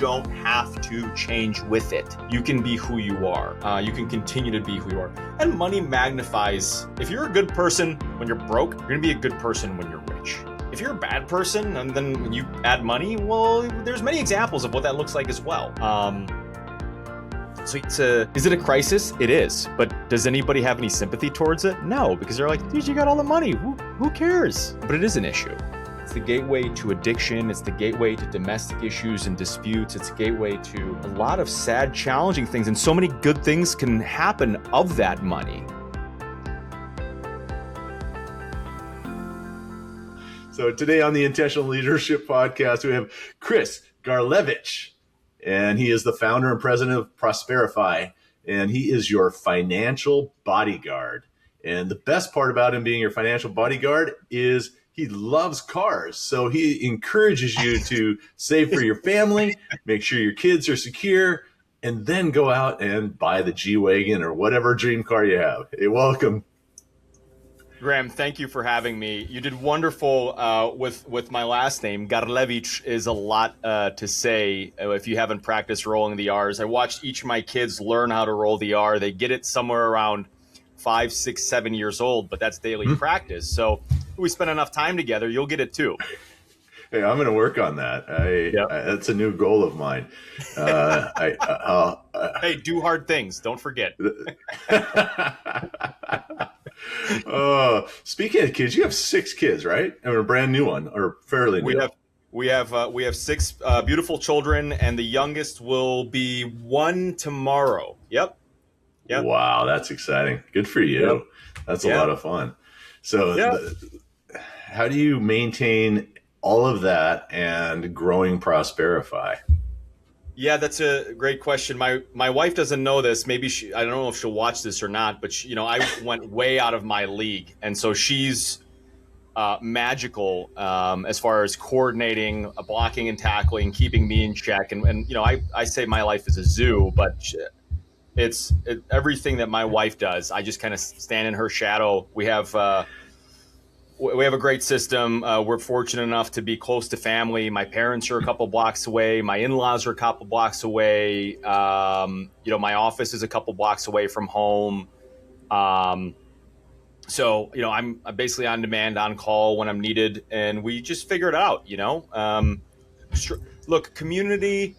don't have to change with it. You can be who you are. You can continue to be who you are. And money magnifies. If you're a good person when you're broke, you're gonna be a good person when you're rich. If you're a bad person and then when you add money, well, there's many examples of what that looks like as well. So is it a crisis? It is. But does anybody have any sympathy towards it? No, because they're like, dude, you got all the money. Who cares? But it is an issue. It's the gateway to addiction. It's the gateway to domestic issues and disputes. It's a gateway to a lot of sad, challenging things. And so many good things can happen of that money. So today on the Intentional Leadership Podcast, we have Chris Garlevich. And he is the founder and president of Prosperify, and he is your financial bodyguard. And the best part about him being your financial bodyguard is he loves cars. So he encourages you to save for your family, make sure your kids are secure, and then go out and buy the G-Wagon or whatever dream car you have. Hey, welcome. Graham, thank you for having me. You did wonderful with my last name. Garlevich is a lot to say if you haven't practiced rolling the R's. I watched each of my kids learn how to roll the R. They get it somewhere around 5, 6, 7 years old, but that's daily practice. So if we spend enough time together, you'll get it too. Hey, I'm going to work on that. That's a new goal of mine. Hey, do hard things. Don't forget. Speaking of kids, you have 6 kids, right? I mean, a brand new one or fairly new. We have 6 beautiful children, and the youngest will be 1 tomorrow. Yep. Wow, that's exciting. Good for you. Yep. That's a lot of fun. So, how do you maintain all of that and growing Prosperify? Yeah, that's a great question. My wife doesn't know this. Maybe I don't know if she'll watch this or not, but I went way out of my league. And so she's magical as far as coordinating, blocking and tackling, keeping me in check. And I say my life is a zoo, but it's everything that my wife does. I just kind of stand in her shadow. We have a great system. We're fortunate enough to be close to family. My parents are a couple blocks away. My in-laws are a couple blocks away. My office is a couple blocks away from home. So I'm basically on demand, on call when I'm needed, and we just figure it out. Look, community,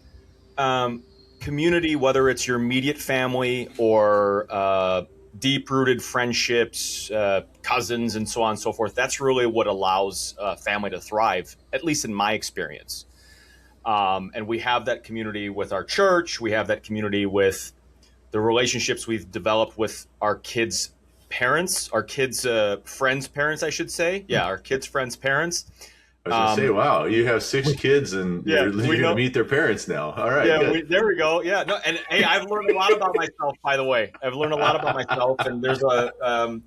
whether it's your immediate family or deep-rooted friendships, cousins, and so on and so forth. That's really what allows family to thrive, at least in my experience. And we have that community with our church. We have that community with the relationships we've developed with our kids' parents, our kids' friends' parents, I should say. Yeah, our kids' friends' parents. I was going to say, wow, you have 6 kids and you're going to meet their parents now. All right. Yeah, there we go. Yeah. No, and hey, I've learned a lot about myself, by the way. I've learned a lot about myself, and there's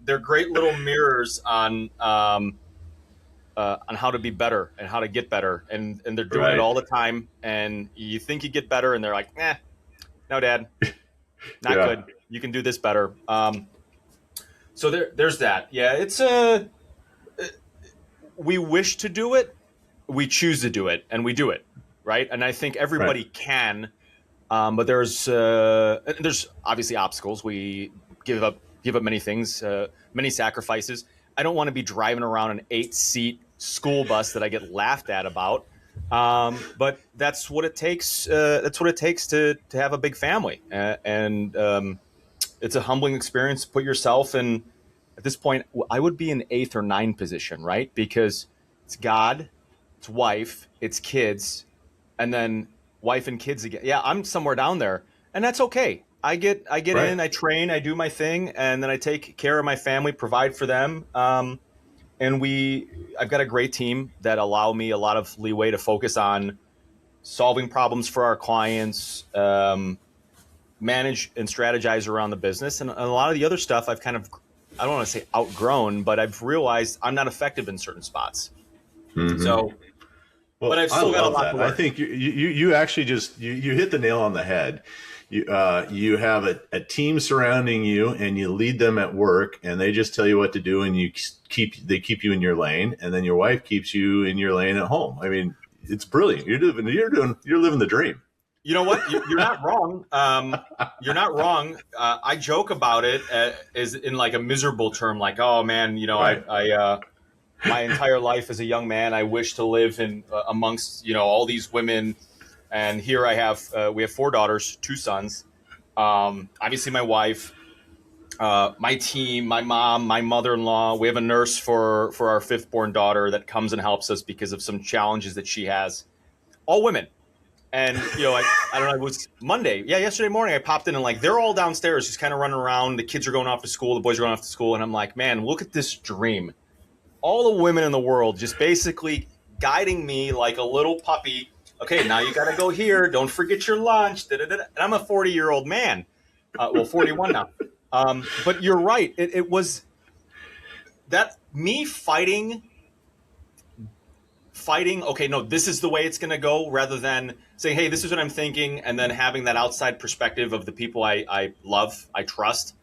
they're great little mirrors on how to be better and how to get better. And they're doing it all the time. And you think you get better, and they're like, no, Dad, not good. You can do this better. So there's that. Yeah, it's we wish to do it, we choose to do it, and we do it, right? And I think everybody can, but there's obviously obstacles. We give up many things, many sacrifices. I don't want to be driving around an 8-seat school bus that I get laughed at about, but that's what it takes. That's what it takes to have a big family, and it's a humbling experience to put yourself in. At this point, I would be in 8th or 9th position, right? Because it's God, it's wife, it's kids, and then wife and kids again. Yeah, I'm somewhere down there, and that's okay. I get in, I train, I do my thing, and then I take care of my family, provide for them. And I've got a great team that allow me a lot of leeway to focus on solving problems for our clients, manage and strategize around the business, and a lot of the other stuff I've kind of, I don't want to say outgrown, but I've realized I'm not effective in certain spots. Mm-hmm. So, but I've still got a lot to learn. I think you actually just you hit the nail on the head. You have a team surrounding you, and you lead them at work, and they just tell you what to do, and they keep you in your lane, and then your wife keeps you in your lane at home. I mean, it's brilliant. You're living the dream. You know what? You're not wrong. You're not wrong. I joke about it as in like a miserable term, like, oh man, Right. my entire life as a young man, I wish to live in amongst all these women, and here we have 4 daughters, 2 sons. Obviously, my wife, my team, my mom, my mother-in-law. We have a nurse for our fifth-born daughter that comes and helps us because of some challenges that she has. All women. And, I don't know, it was Monday. Yeah, yesterday morning I popped in and like, they're all downstairs just kind of running around. The kids are going off to school. The boys are going off to school. And I'm like, man, look at this dream. All the women in the world just basically guiding me like a little puppy. Okay, now you got to go here. Don't forget your lunch. Da-da-da-da. And I'm a 40-year-old man. 41 now. But you're right. It was that me fighting, okay, no, this is the way it's going to go, rather than saying, hey, this is what I'm thinking, and then having that outside perspective of the people I love, I trust,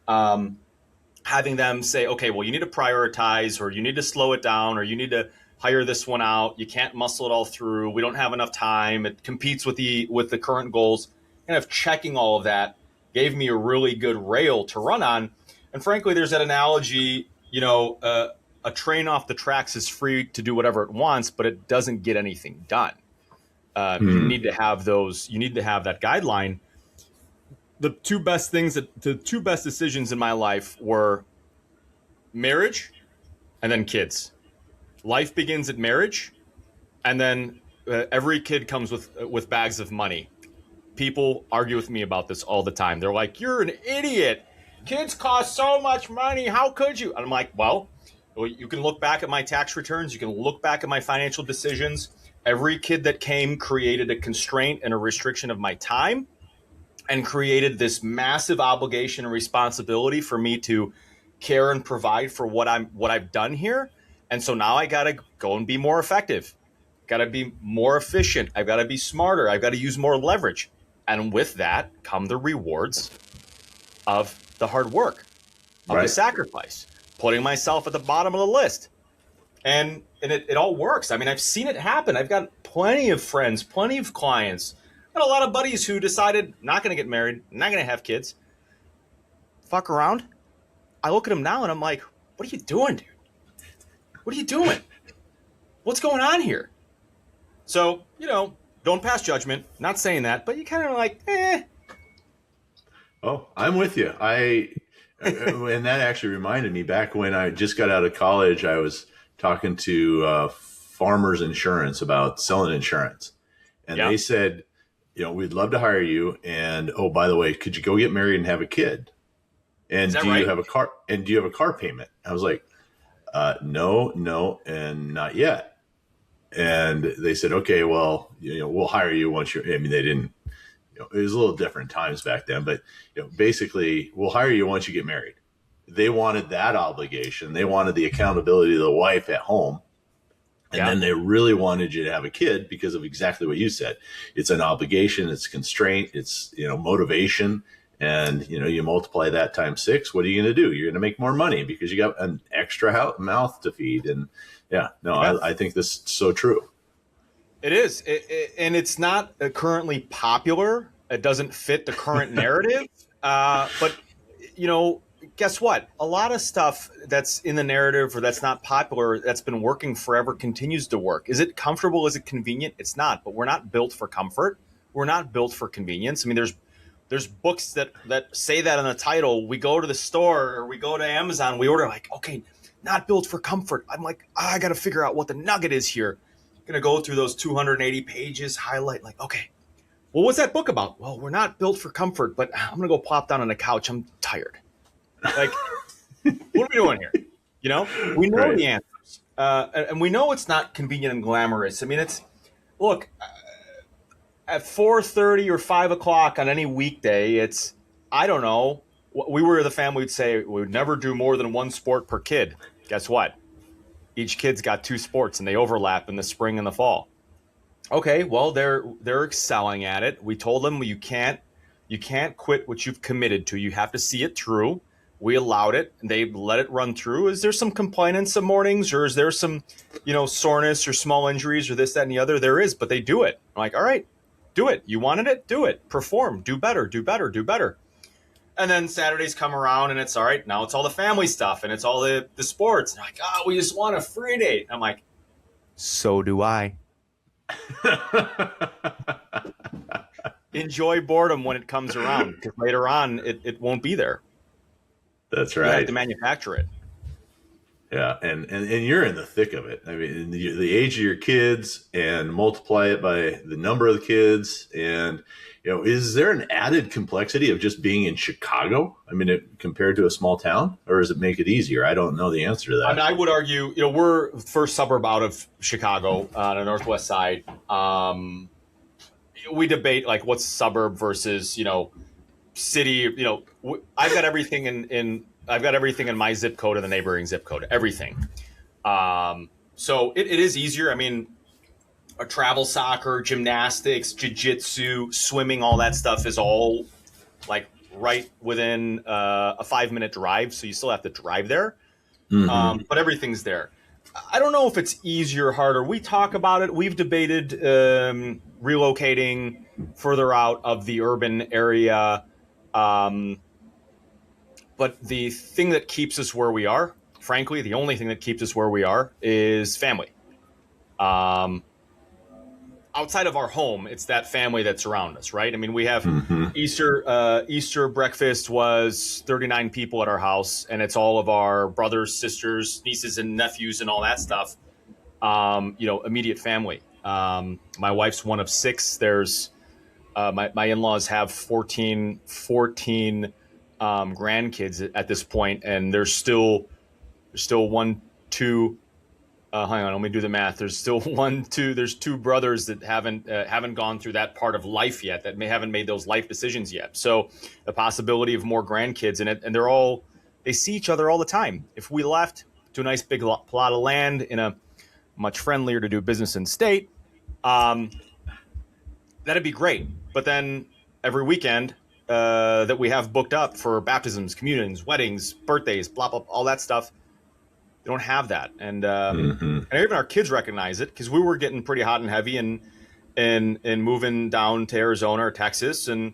having them say, okay, well, you need to prioritize, or you need to slow it down, or you need to hire this one out. You can't muscle it all through. We don't have enough time. It competes with the current goals. Kind of checking all of that gave me a really good rail to run on. And frankly, there's that analogy, a train off the tracks is free to do whatever it wants, but it doesn't get anything done. You need to have those. You need to have that guideline. The two best decisions in my life were marriage and then kids. Life begins at marriage, and then every kid comes with bags of money. People argue with me about this all the time. They're like, "You're an idiot. Kids cost so much money. How could you?" And I'm like, well, you can look back at my tax returns. You can look back at my financial decisions. Every kid that came created a constraint and a restriction of my time, and created this massive obligation and responsibility for me to care and provide for what I've done here. And so now I got to go and be more effective. Got to be more efficient. I've got to be smarter. I've got to use more leverage. And with that come the rewards of the hard work, of the sacrifice, putting myself at the bottom of the list. And it all works. I mean, I've seen it happen. I've got plenty of friends, plenty of clients, and a lot of buddies who decided not going to get married, not going to have kids. Fuck around. I look at them now and I'm like, what are you doing, dude? What are you doing? What's going on here? So, don't pass judgment. Not saying that, but you kind of like, Oh, I'm with you. And that actually reminded me, back when I just got out of college, I was talking to Farmers Insurance about selling insurance. And they said, we'd love to hire you. And, oh, by the way, could you go get married and have a kid? And do you have a car? And do you have a car payment? I was like, no, and not yet. And they said, okay, well, we'll hire you once you're, I mean, they didn't, it was a little different times back then, but basically we'll hire you once you get married. They wanted that obligation. They wanted the accountability of the wife at home. And then they really wanted you to have a kid because of exactly what you said. It's an obligation, it's constraint, it's, motivation. And, you multiply that times 6, what are you going to do? You're going to make more money because you got an extra mouth to feed. And I think this is so true. It is. And it's not currently popular. It doesn't fit the current narrative. But, guess what? A lot of stuff that's in the narrative or that's not popular, that's been working forever, continues to work. Is it comfortable? Is it convenient? It's not. But we're not built for comfort. We're not built for convenience. I mean, there's books that say that in the title. We go to the store or we go to Amazon, we order like, okay, not built for comfort. I'm like, I got to figure out what the nugget is here. I'm going to go through those 280 pages, highlight like, okay, well, what's that book about? Well, we're not built for comfort, but I'm going to go plop down on the couch. I'm tired. Like, what are we doing here? We know the answers. And we know it's not convenient and glamorous. I mean, look, at 4:30 or 5 o'clock on any weekday, it's, I don't know. We were the family would say we would never do more than one sport per kid. Guess what? Each kid's got 2 sports and they overlap in the spring and the fall. Okay, well, they're excelling at it. We told them you can't quit what you've committed to. You have to see it through. We allowed it, and they let it run through. Is there some complaining some mornings, or is there some, soreness or small injuries or this, that, and the other? There is, but they do it. I'm like, all right, Do it. You wanted it? Do it. Perform. Do better. Do better. Do better. And then Saturdays come around and it's all right. Now it's all the family stuff and it's all the sports. And like, oh, we just want a free date. I'm like, so do I. Enjoy boredom when it comes around, because later on it won't be there. That's right. You have to manufacture it. Yeah, and you're in the thick of it. I mean, the age of your kids, and multiply it by the number of the kids, and is there an added complexity of just being in Chicago? I mean, compared to a small town, or does it make it easier? I don't know the answer to that. I mean, I would argue, we're first suburb out of Chicago on the northwest side. We debate like what's suburb versus city. I've got everything in my zip code and the neighboring zip code, everything. So it is easier. I mean, a travel soccer, gymnastics, jiu-jitsu, swimming, all that stuff is all like right within a 5-minute drive. So you still have to drive there. Mm-hmm. But everything's there. I don't know if it's easier or harder. We talk about it. We've debated relocating further out of the urban area. But the thing that keeps us where we are, frankly, the only thing that keeps us where we are is family. Outside of our home, it's that family that's around us, right? I mean, we have Easter breakfast was 39 people at our house, and it's all of our brothers, sisters, nieces, and nephews, and all that stuff. Immediate family. My wife's one of 6. There's my in-laws have 14 grandkids at this point, and there's still 1, 2. Hang on, let me do the math. There's still 1, 2. There's 2 brothers that haven't gone through that part of life yet, that haven't made those life decisions yet. So the possibility of more grandkids in it, and they see each other all the time. If we left to a nice big plot of land in a much friendlier to do business in state, that'd be great. But then every weekend that we have booked up for baptisms, communions, weddings, birthdays, blah blah, all that stuff. They don't have that, and even our kids recognize it, because we were getting pretty hot and heavy and moving down to Arizona or Texas, and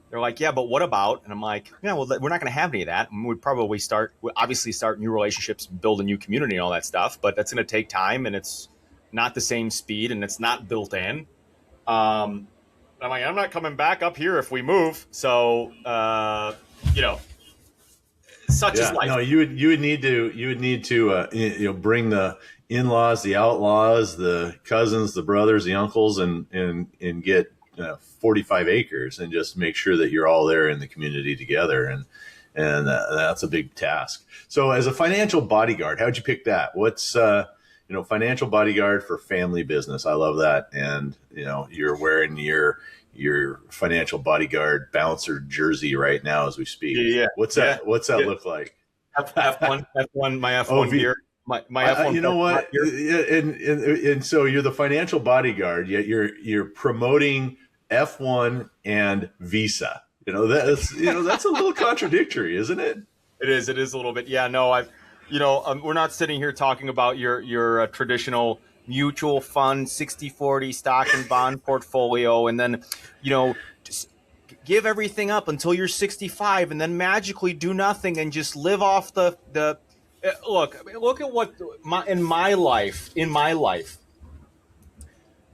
they're like, "Yeah, but what about?" And I'm like, "Yeah, well, we're not going to have any of that. And we'd probably start new relationships, build a new community, and all that stuff. But that's going to take time, and it's not the same speed, and it's not built in." I'm like, "I'm not coming back up here if we move." So, such is life. No, you would need to bring the in-laws, the outlaws, the cousins, the brothers, the uncles, and get 45 acres and just make sure that you're all there in the community together, and that's a big task. So, as a financial bodyguard, how'd you pick that? What's financial bodyguard for family business? I love that, and you're wearing your financial bodyguard bouncer jersey right now as we speak. Yeah. What's that look like? F1, my F1 gear. My F1. You know what? And so you're the financial bodyguard, yet you're promoting F1 and Visa. That's a little contradictory, isn't it? It is a little bit. Yeah, no, we're not sitting here talking about your traditional mutual fund 60-40 stock and bond portfolio, and then just give everything up until you're 65 and then magically do nothing and just live off the look at what in my life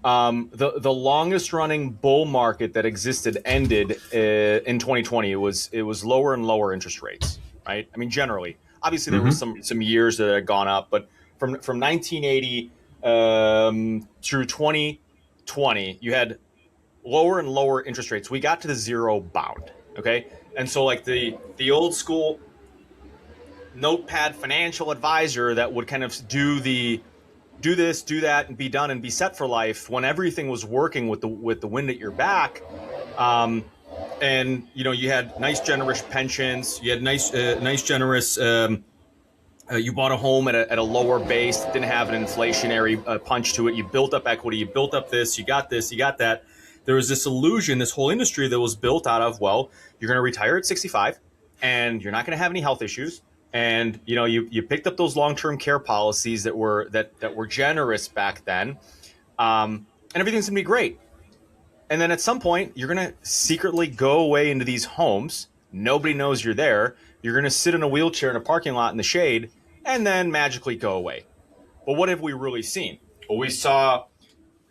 the longest running bull market that existed ended in 2020. It was lower and lower interest rates, right? I mean, generally, obviously there was some years that had gone up, but from 1980 through 2020, you had lower and lower interest rates. We got to the zero bound. Okay. And so like the old school notepad financial advisor that would kind of do this, do that, and be done and be set for life, when everything was working with the wind at your back. And you had nice generous pensions, you had nice generous, you bought a home at a lower base, didn't have an inflationary punch to it. You built up equity, you built up this, you got that. There was this illusion, this whole industry that was built out of, well, you're going to retire at 65 and you're not going to have any health issues. And, you picked up those long-term care policies that were generous back then. And everything's going to be great. And then at some point, you're going to secretly go away into these homes. Nobody knows you're there. You're going to sit in a wheelchair in a parking lot in the shade and then magically go away. But what have we really seen? Well, we saw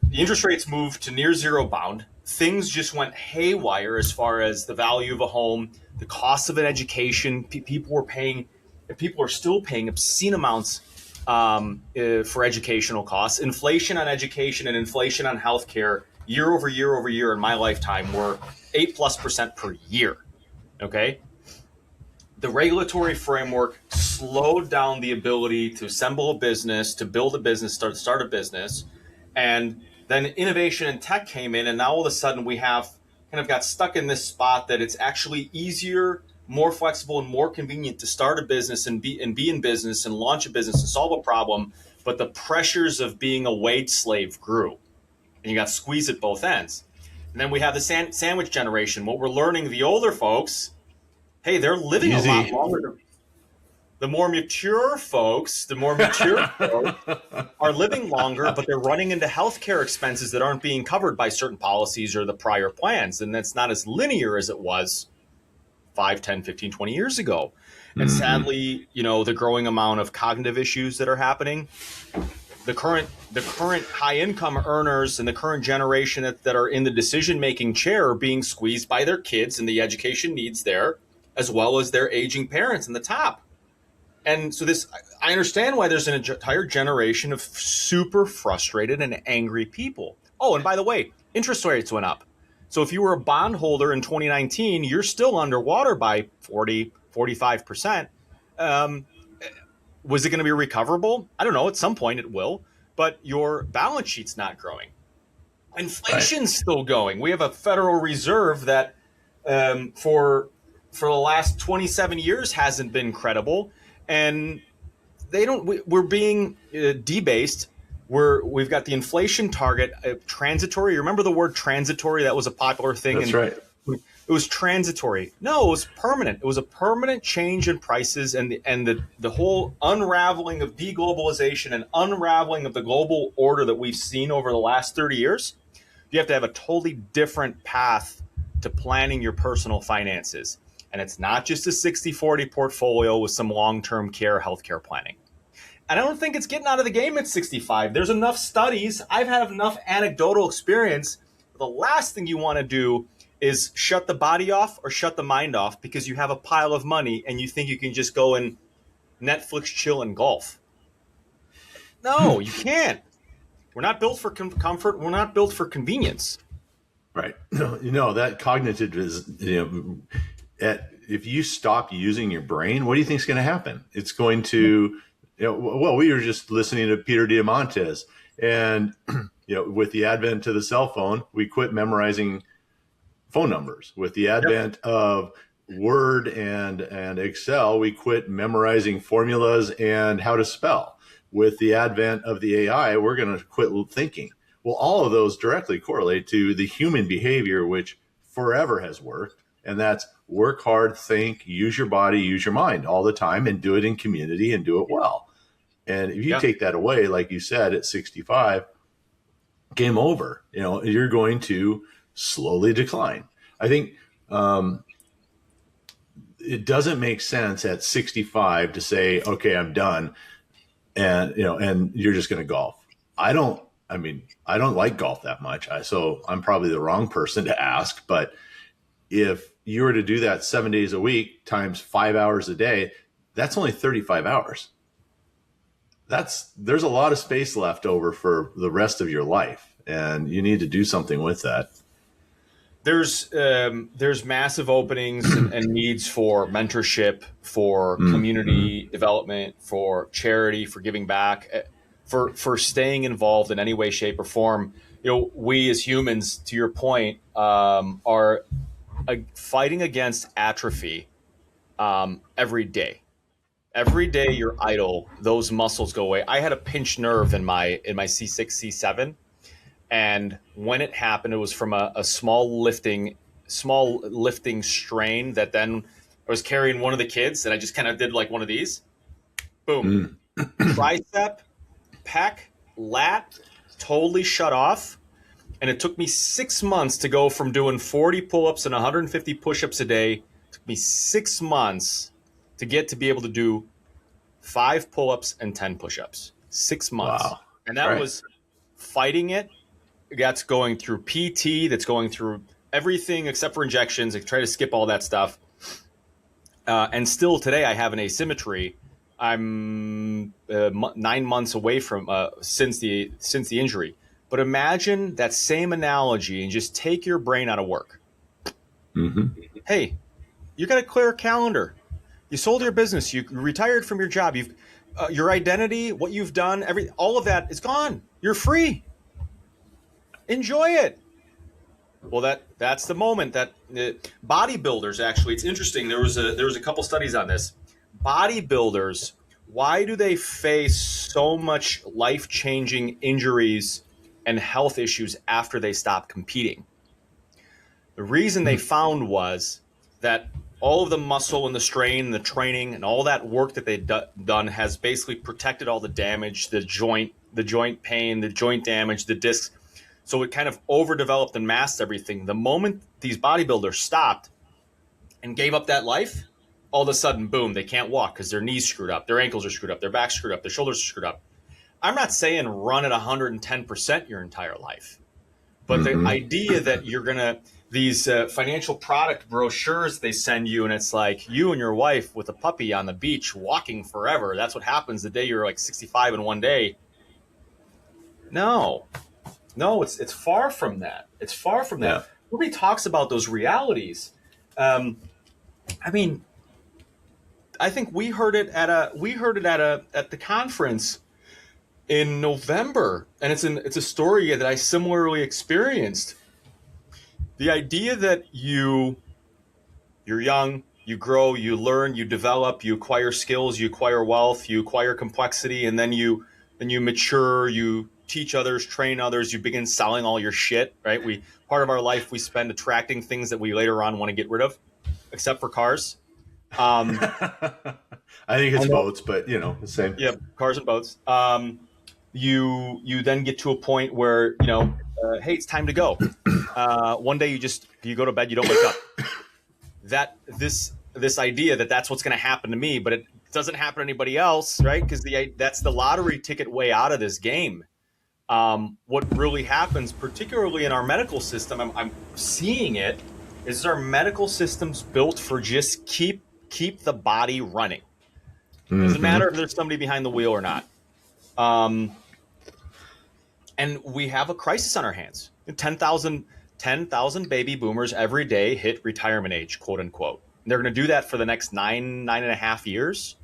the interest rates move to near zero bound. Things just went haywire as far as the value of a home, the cost of an education. People are still paying obscene amounts for educational costs. Inflation on education and inflation on healthcare year over year over year in my lifetime were 8+% per year. Okay. The regulatory framework slowed down the ability to assemble a business, to build a business, start a business. And then innovation and tech came in, and now all of a sudden we have kind of got stuck in this spot that it's actually easier, more flexible, and more convenient to start a business and be in business and launch a business and solve a problem. But the pressures of being a wage slave grew, and you got squeezed at both ends. And then we have the sandwich generation. What we're learning, the older folks, hey, they're living a lot longer. The more mature folks are living longer, but they're running into healthcare expenses that aren't being covered by certain policies or the prior plans. And that's not as linear as it was 5, 10, 15, 20 years ago. And sadly, the growing amount of cognitive issues that are happening, the current high income earners and the current generation that are in the decision-making chair are being squeezed by their kids and the education needs there, as well as their aging parents in the top. And so I understand why there's an entire generation of super frustrated and angry people. Oh, and by the way, interest rates went up. So if you were a bondholder in 2019, you're still underwater by 40, 45%. Was it going to be recoverable? I don't know. At some point it will, but your balance sheet's not growing. Inflation's still going. We have a Federal Reserve that for the last 27 years hasn't been credible. And we're being debased. We've got the inflation target transitory. Remember the word transitory? That was a popular thing. That's right. It was transitory. No, it was permanent. It was a permanent change in prices, and the whole unraveling of deglobalization and unraveling of the global order that we've seen over the last 30 years. You have to have a totally different path to planning your personal finances. And it's not just a 60-40 portfolio with some long-term care healthcare planning. And I don't think it's getting out of the game at 65. There's enough studies. I've had enough anecdotal experience. The last thing you want to do is shut the body off or shut the mind off because you have a pile of money and you think you can just go and Netflix, chill, and golf. No, you can't. We're not built for comfort. We're not built for convenience. Right. That cognitive is, if you stop using your brain, what do you think is going to happen? It's going to, we were just listening to Peter Diamandis, and, with the advent of the cell phone, we quit memorizing phone numbers. With the advent of Word and Excel, we quit memorizing formulas and how to spell. With the advent of the AI, we're going to quit thinking. Well, all of those directly correlate to the human behavior, which forever has worked. And that's work hard, think, use your body, use your mind all the time, and do it in community and do it well. And if you take that away, like you said, at 65, game over. You're going to slowly decline. I think it doesn't make sense at 65 to say, okay, I'm done. And you're just going to golf. I don't like golf that much. So I'm probably the wrong person to ask, but if you were to do that 7 days a week times 5 hours a day, that's only 35 hours. There's a lot of space left over for the rest of your life, and you need to do something with that. There's massive openings and needs for mentorship, for community development, for charity, for giving back, for staying involved in any way, shape, or form. We as humans, to your point, are fighting against atrophy every day. Every day you're idle, those muscles go away. I had a pinched nerve in my C6, C7. And when it happened, it was from a small lifting strain that then I was carrying one of the kids, and I just kind of did like one of these. Boom. Tricep, pec, lat, totally shut off. And it took me 6 months to go from doing 40 pull-ups and 150 push-ups a day. It took me 6 months to get to be able to do 5 pull-ups and 10 push-ups. 6 months. Wow. And that was fighting it. That's going through PT, that's going through everything except for injections. I try to skip all that stuff. And still today I have an asymmetry. I'm 9 months away from since the injury. But imagine that same analogy and just take your brain out of work. Mm-hmm. Hey, you got a clear calendar. You sold your business. You retired from your job. You've your identity, what you've done, all of that is gone. You're free. Enjoy it. Well, that's the moment that bodybuilders, actually, it's interesting. There was a couple studies on this. Bodybuilders, why do they face so much life-changing injuries and health issues after they stop competing? The reason they found was that all of the muscle and the strain and the training and all that work that they'd done has basically protected all the damage, the joint pain, the joint damage, the discs. So it kind of overdeveloped and masked everything. The moment these bodybuilders stopped and gave up that life, all of a sudden, boom, they can't walk because their knees screwed up, their ankles are screwed up, their back's screwed up, their shoulders are screwed up. I'm not saying run at 110% your entire life, but the idea that you're going to, these financial product brochures they send you, and it's like you and your wife with a puppy on the beach walking forever. That's what happens the day you're like 65 in one day. No, it's far from that. It's far from that. Yeah. Nobody talks about those realities. I mean, I think we heard it at the conference in November, and it's a story that I similarly experienced. The idea that you're young, you grow, you learn, you develop, you acquire skills, you acquire wealth, you acquire complexity, and then you mature, you teach others, train others, you begin selling all your shit, right? Part of our life we spend attracting things that we later on want to get rid of, except for cars. I think it's boats, but the same. Yeah, cars and boats. You then get to a point where hey, it's time to go. One day you go to bed, you don't wake up. This idea that's what's going to happen to me, but it doesn't happen to anybody else, right? Because that's the lottery ticket way out of this game. What really happens, particularly in our medical system, I'm seeing it, is our medical system's built for just keep the body running. Doesn't matter if there's somebody behind the wheel or not. And we have a crisis on our hands. 10,000 baby boomers every day hit retirement age, quote unquote. And they're going to do that for the next 9.5 years.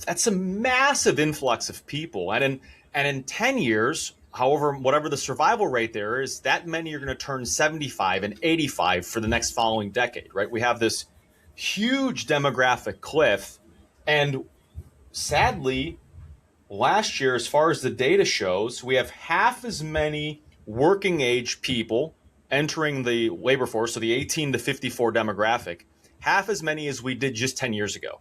That's a massive influx of people. And in 10 years, however, whatever the survival rate there is, that many are going to turn 75 and 85 for the next following decade, right? We have this huge demographic cliff. And sadly, last year, as far as the data shows, we have half as many working age people entering the labor force, so the 18 to 54 demographic, half as many as we did just 10 years ago.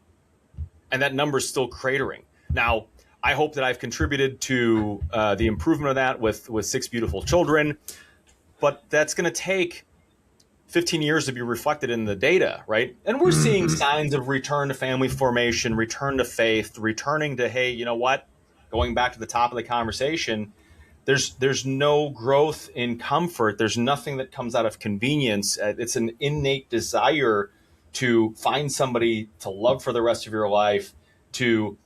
And that number is still cratering. Now, I hope that I've contributed to the improvement of that with 6 beautiful children, but that's going to take 15 years to be reflected in the data, right? And we're seeing signs of return to family formation, return to faith, returning to, hey, you know what? Going back to the top of the conversation, there's no growth in comfort. There's nothing that comes out of convenience. It's an innate desire to find somebody to love for the rest of your life, to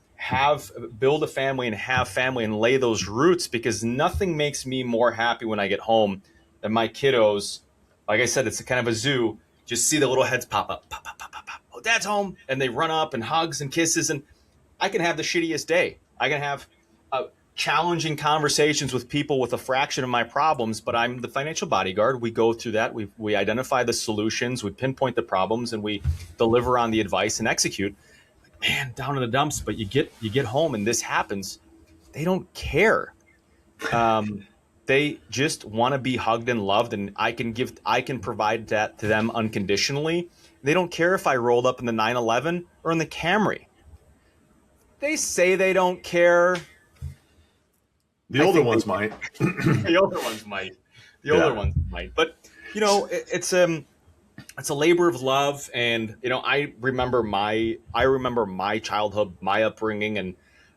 build a family and have family and lay those roots, because nothing makes me more happy when I get home than my kiddos. Like I said, it's a kind of a zoo. Just see the little heads pop up, pop, pop, pop, pop, pop. Oh, Dad's home. And they run up and hugs and kisses. And I can have the shittiest day. I can have challenging conversations with people with a fraction of my problems, but I'm the financial bodyguard. We go through that. We identify the solutions, we pinpoint the problems, and we deliver on the advice and execute. Man, down in the dumps, but you get home and this happens. They don't care. They just want to be hugged and loved, and I can provide that to them unconditionally. They don't care if I rolled up in the 911 or in the Camry. They say they don't care. The older ones might. The older ones might. The older ones might, but it's a labor of love, and I remember my childhood, my upbringing, and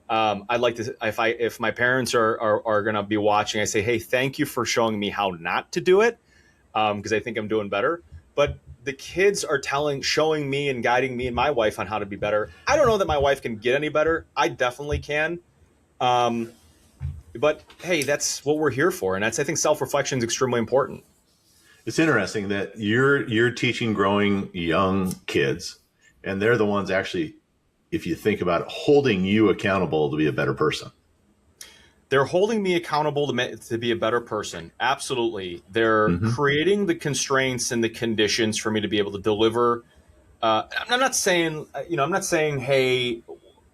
I'd like to, if my parents are going to be watching, I say, hey, thank you for showing me how not to do it, because I think I'm doing better. But the kids are showing me and guiding me and my wife on how to be better. I don't know that my wife can get any better. I definitely can. But hey, that's what we're here for, and I think self-reflection is extremely important. It's interesting that you're teaching growing young kids, and they're the ones actually, if you think about it, holding you accountable to be a better person. They're holding me accountable to be a better person. Absolutely. They're creating the constraints and the conditions for me to be able to deliver. I'm not saying, hey,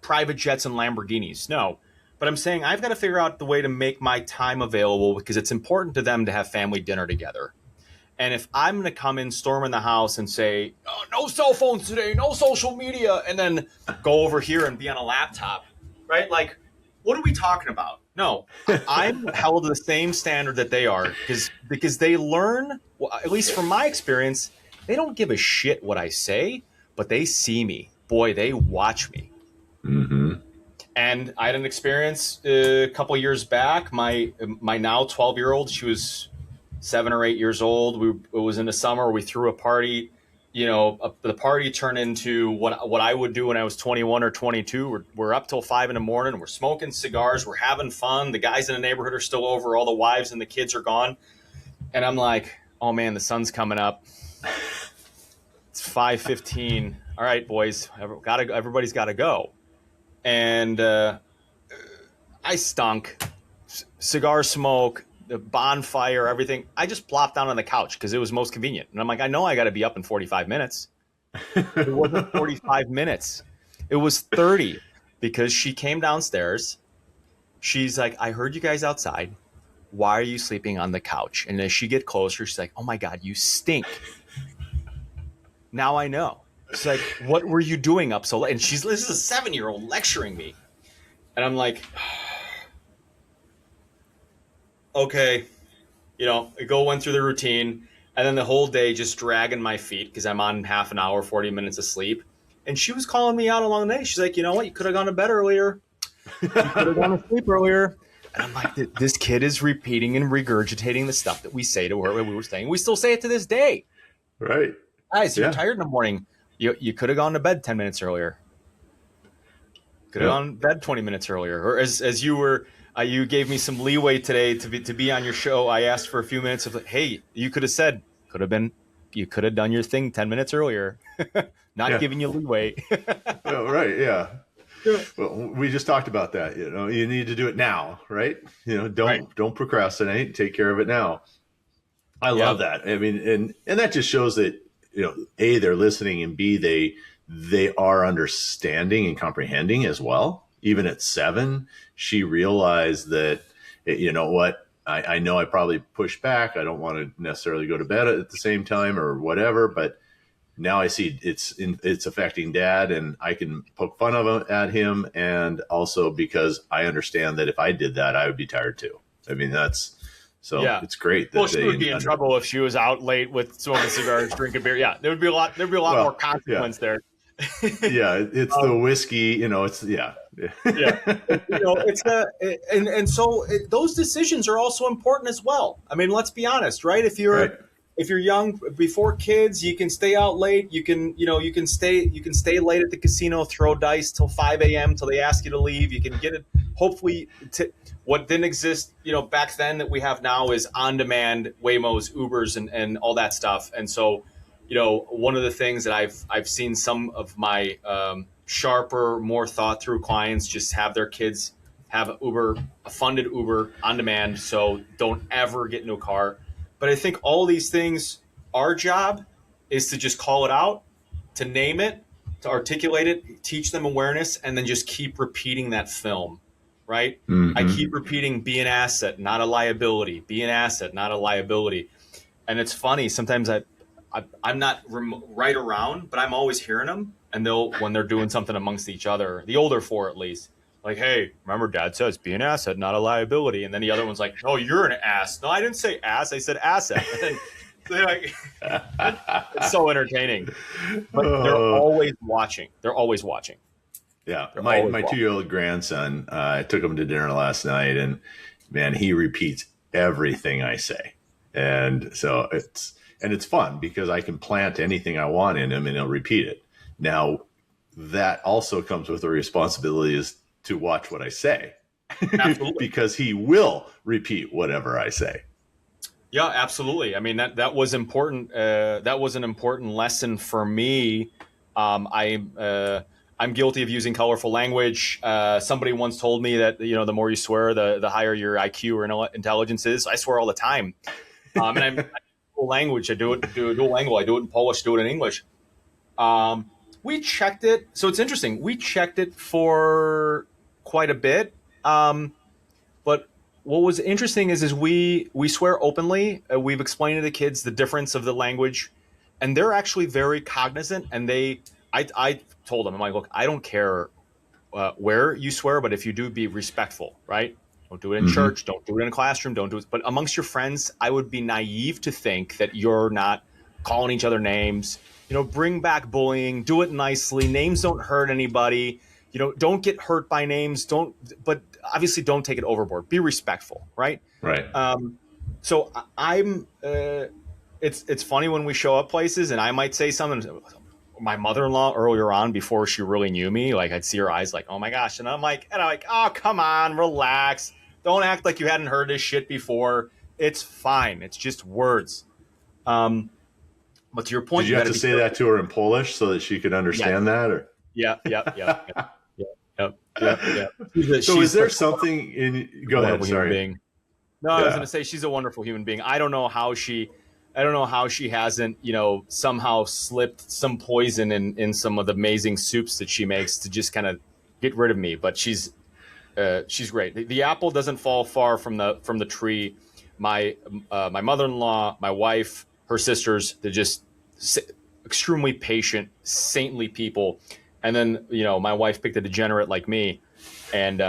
private jets and Lamborghinis. No. But I'm saying I've got to figure out the way to make my time available, because it's important to them to have family dinner together. And if I'm going to come in, storm in the house and say, oh, no cell phones today, no social media, and then go over here and be on a laptop, right? Like, what are we talking about? No, I'm held to the same standard that they are, because they learn, well, at least from my experience, they don't give a shit what I say, but they see me. Boy, they watch me. Mm-hmm. And I had an experience a couple years back. My now 12-year-old, she was 7 or 8 years old. It was in the summer. We threw a party. The party turned into what I would do when I was 21 or 22. We're up till 5 a.m. We're smoking cigars. We're having fun. The guys in the neighborhood are still over. All the wives and the kids are gone. And I'm like, oh man, the sun's coming up. It's 5:15. All right, boys, everybody's got to go. And I stunk. Cigar smoke, the bonfire, everything. I just plopped down on the couch because it was most convenient. And I'm like, I know I got to be up in 45 minutes. It wasn't 45 minutes. It was 30, because she came downstairs. She's like, I heard you guys outside. Why are you sleeping on the couch? And as she get closer, she's like, oh my God, you stink. Now I know. She's like, what were you doing up so late? And this is a 7-year-old lecturing me. And I'm like, okay, I went through the routine, and then the whole day just dragging my feet because I'm on half an hour, 40 minutes of sleep. And she was calling me out along the day. She's like, you know what? You could have gone to bed earlier. You could have gone to sleep earlier. And I'm like, this kid is repeating and regurgitating the stuff that we say to her when we were saying. We still say it to this day. Right. Guys, you're tired in the morning. You could have gone to bed 10 minutes earlier. Could have gone to bed 20 minutes earlier. Or as you were, you gave me some leeway today to be on your show. I asked for a few minutes of like, hey, you could have said, you could have done your thing 10 minutes earlier. Not giving you leeway. Oh, right. Yeah. Well, we just talked about that. You need to do it now, right? Don't procrastinate. Take care of it now. I love that. I mean, and that just shows that, A, they're listening, and B, they are understanding and comprehending as well. Even at 7, she realized that, you know what, I know I probably pushed back. I don't want to necessarily go to bed at the same time or whatever, but now I see it's affecting Dad, and I can poke fun at him. And also because I understand that if I did that, I would be tired too. I mean, it's great. Well, she would be in trouble if she was out late with smoking cigars, drinking beer. Yeah, there'd be a lot more consequence there. Yeah, it's the whiskey. Those decisions are also important as well. I mean, let's be honest, right? If you're young, before kids, you can stay out late. You can stay late at the casino, throw dice till 5 a.m. till they ask you to leave. You can get it. Hopefully, what didn't exist, back then that we have now is on-demand Waymos, Ubers, and all that stuff. And so, one of the things that I've seen some of my sharper, more thought through clients just have their kids have a funded Uber on demand, so don't ever get into a car. But I think all these things, our job is to just call it out, to name it, to articulate it, teach them awareness, and then just keep repeating that film, right? Mm-hmm. I keep repeating, be an asset, not a liability. Be an asset, not a liability. And it's funny, sometimes I'm not right around, but I'm always hearing them. And when they're doing something amongst each other, the older 4 at least, like, hey, remember Dad says be an asset, not a liability. And then the other one's like, no, you're an ass. No, I didn't say ass. I said asset. And then they're like, it's so entertaining. But they're always watching. They're always watching. Yeah, my 2-year-old grandson, I took him to dinner last night, and man, he repeats everything I say, and so it's fun because I can plant anything I want in him, and he'll repeat it. Now, that also comes with the responsibility is to watch what I say, because he will repeat whatever I say. Yeah, absolutely. I mean, that was important. That was an important lesson for me. I'm guilty of using colorful language. Somebody once told me that, the more you swear, the higher your IQ or intelligence is. I swear all the time. And I dual language. I do dual language. I do it in Polish, do it in English. We checked it. So it's interesting. We checked it for quite a bit. But what was interesting is we swear openly. We've explained to the kids the difference of the language, and they're actually very cognizant. And I told them, I'm like, look, I don't care where you swear, but if you do, be respectful, right? Don't do it in church. Don't do it in a classroom. Don't do it. But amongst your friends, I would be naive to think that you're not calling each other names. Bring back bullying. Do it nicely. Names don't hurt anybody. Don't get hurt by names. But obviously don't take it overboard. Be respectful, right? Right. So I'm. It's funny when we show up places, and I might say something. My mother-in-law earlier on, before she really knew me, like I'd see her eyes like, oh my gosh. And I'm like, oh, come on, relax. Don't act like you hadn't heard this shit before. It's fine. It's just words. But to your point, did you have to say that to her in Polish so that she could understand that? Or yeah. So is there something in, go ahead. Sorry. No, I was going to say she's a wonderful human being. I don't know how she hasn't, somehow slipped some poison in some of the amazing soups that she makes to just kind of get rid of me. But she's great. The apple doesn't fall far from the tree. My mother-in-law, my wife, her sisters, they're just extremely patient, saintly people. And then, my wife picked a degenerate like me, and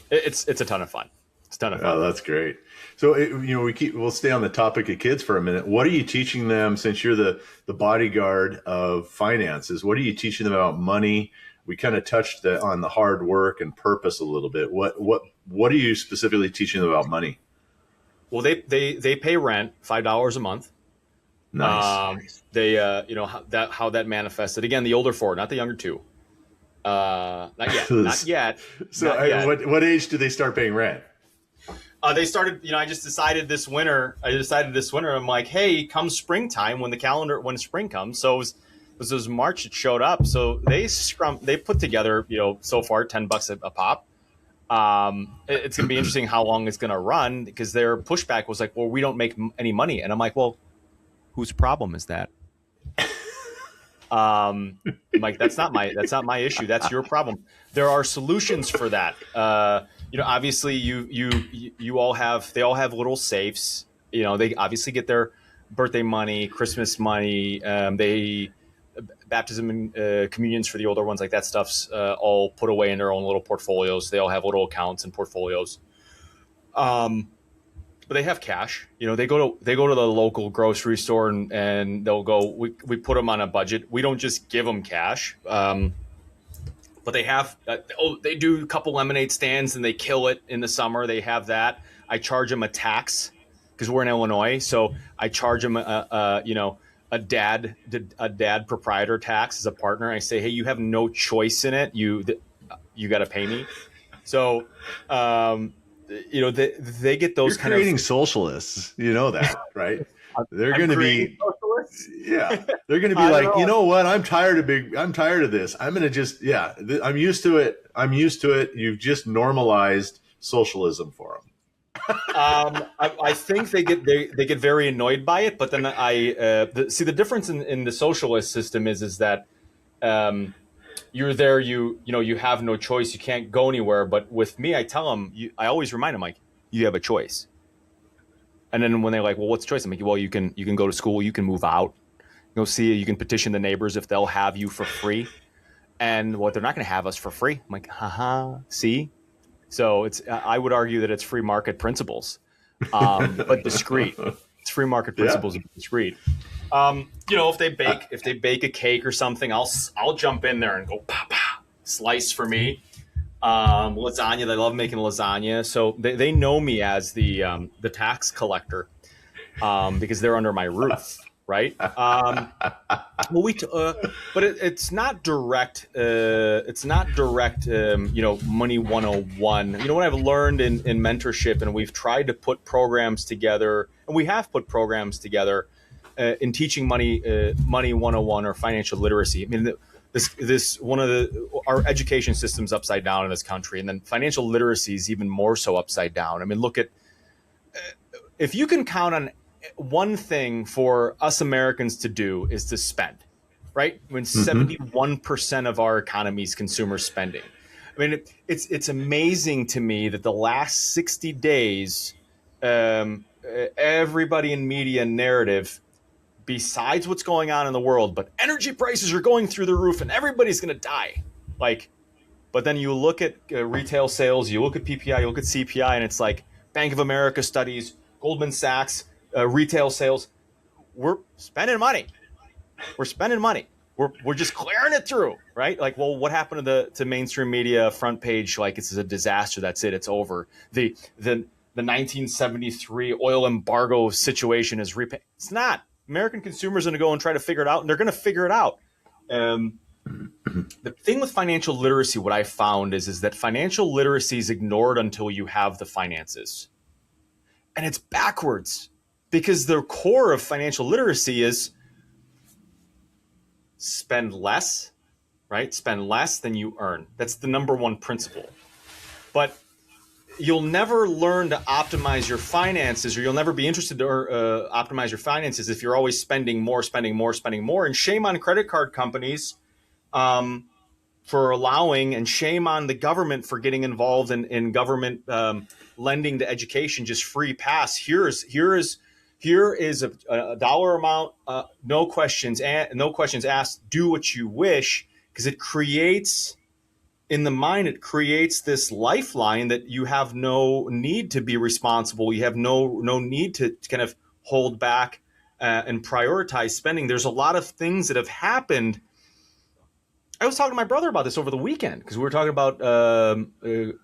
it's a ton of fun. It's a ton of fun. Oh, that's great. So, we'll stay on the topic of kids for a minute. What are you teaching them, since you're the bodyguard of finances? What are you teaching them about money? We kind of touched on the hard work and purpose a little bit. What are you specifically teaching them about money? Well, they pay rent, $5 a month. Nice. They how that manifested. Again, the older four, not the younger two. Not yet. So, what age do they start paying rent? They started, I decided this winter, I'm like, hey, come springtime when spring comes. So it was March, it showed up. So they put together, so far $10 a pop. It's going to be interesting how long it's going to run, because their pushback was like, well, we don't make any money. And I'm like, well, whose problem is that? I'm like, that's not my issue. That's your problem. There are solutions for that. Obviously they all have little safes. They obviously get their birthday money, Christmas money. They baptism and communions for the older ones, like that stuff's all put away in their own little portfolios. They all have little accounts and portfolios. But they have cash. They go to the local grocery store and they'll go. We put them on a budget. We don't just give them cash. But they have. They do a couple lemonade stands and they kill it in the summer. They have that. I charge them a tax because we're in Illinois, so I charge them a dad proprietor tax as a partner. I say, hey, you have no choice in it. You got to pay me. So. They get those. You're creating socialists. You know that, right? They're going to be socialists. Yeah, they're going to be like, you know what? I'm tired of this. I'm going to just, I'm used to it. You've just normalized socialism for them. I think they get very annoyed by it, but then see the difference in the socialist system is that. You're there, you have no choice. You can't go anywhere. But with me, I tell them, I always remind them, like, you have a choice. And then when they're like, well, what's the choice? I'm like, well, you can go to school, you can move out, you can petition the neighbors if they'll have you for free. And what they're not going to have us for free. I'm like, see, So I would argue that it's free market principles, but discreet. It's free market principles, but discreet. If they bake a cake or something, I'll jump in there and go, pow, pow, slice for me. Lasagna, they love making lasagna, so they know me as the tax collector, because they're under my roof, right? But it's not direct. It's not direct. Money 101. What I've learned in mentorship, and we've tried to put programs together, and we have put programs together in teaching money 101 or financial literacy. I mean, our education system's upside down in this country, and then financial literacy is even more so upside down. I mean, look at if you can count on one thing for us Americans to do is to spend, right? When 71% of our economy is consumer spending. I mean, it's amazing to me that the last 60 days, everybody in media and narrative, besides what's going on in the world, but energy prices are going through the roof and everybody's going to die. But then you look at retail sales, you look at PPI, you look at CPI, and it's like Bank of America studies, Goldman Sachs, retail sales. We're spending money. We're spending money. We're just clearing it through, right? Like, well, what happened to mainstream media front page? Like, it's a disaster. That's it. It's over. The 1973 oil embargo situation is repaid. It's not. American consumers are going to go and try to figure it out, and they're going to figure it out. The thing with financial literacy, what I found is that financial literacy is ignored until you have the finances. And it's backwards, because the core of financial literacy is spend less, right? Spend less than you earn. That's the number one principle. But you'll never learn to optimize your finances, or you'll never be interested to optimize your finances if you're always spending more. And shame on credit card companies for allowing, and shame on the government for getting involved in government lending to education, just free pass. Here is a dollar amount, no questions asked. Do what you wish, because it creates. In the mind, it creates this lifeline that you have no need to be responsible. You have no need to kind of hold back and prioritize spending. There's a lot of things that have happened. I was talking to my brother about this over the weekend, because we were talking about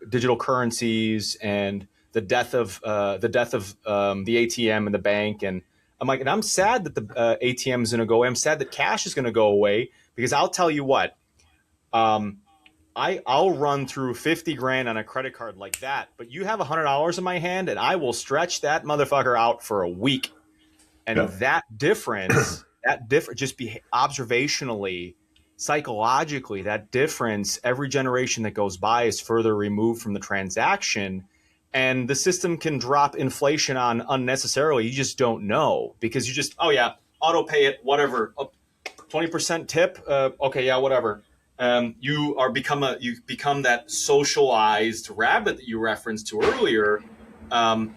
digital currencies and the death of the ATM and the bank. And I'm like, and I'm sad that the ATM is going to go away. I'm sad that cash is going to go away, because I'll tell you what. I'll run through 50 grand on a credit card like that, but you have $100 in my hand and I will stretch that motherfucker out for a week. And that difference, just be observationally, psychologically, that difference, every generation that goes by is further removed from the transaction, and the system can drop inflation on unnecessarily. You just don't know, because you just, auto pay it, whatever, 20% tip. Okay. Yeah, whatever. You become that socialized rabbit that you referenced to earlier, and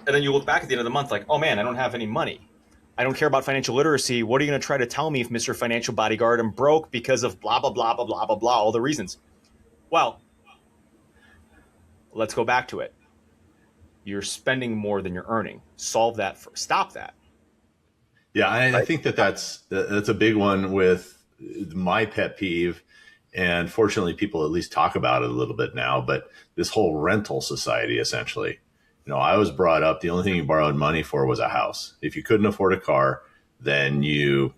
then you look back at the end of the month like, oh man, I don't have any money. I don't care about financial literacy. What are you going to try to tell me, if Mr. Financial Bodyguard, I'm broke because of blah blah blah blah blah blah blah, all the reasons? Well, let's go back to it. You're spending more than you're earning. Solve that first. Stop that. Yeah, I think that's a big one with my pet peeve. And fortunately, people at least talk about it a little bit now, but this whole rental society, essentially, I was brought up, the only thing you borrowed money for was a house. If you couldn't afford a car, then you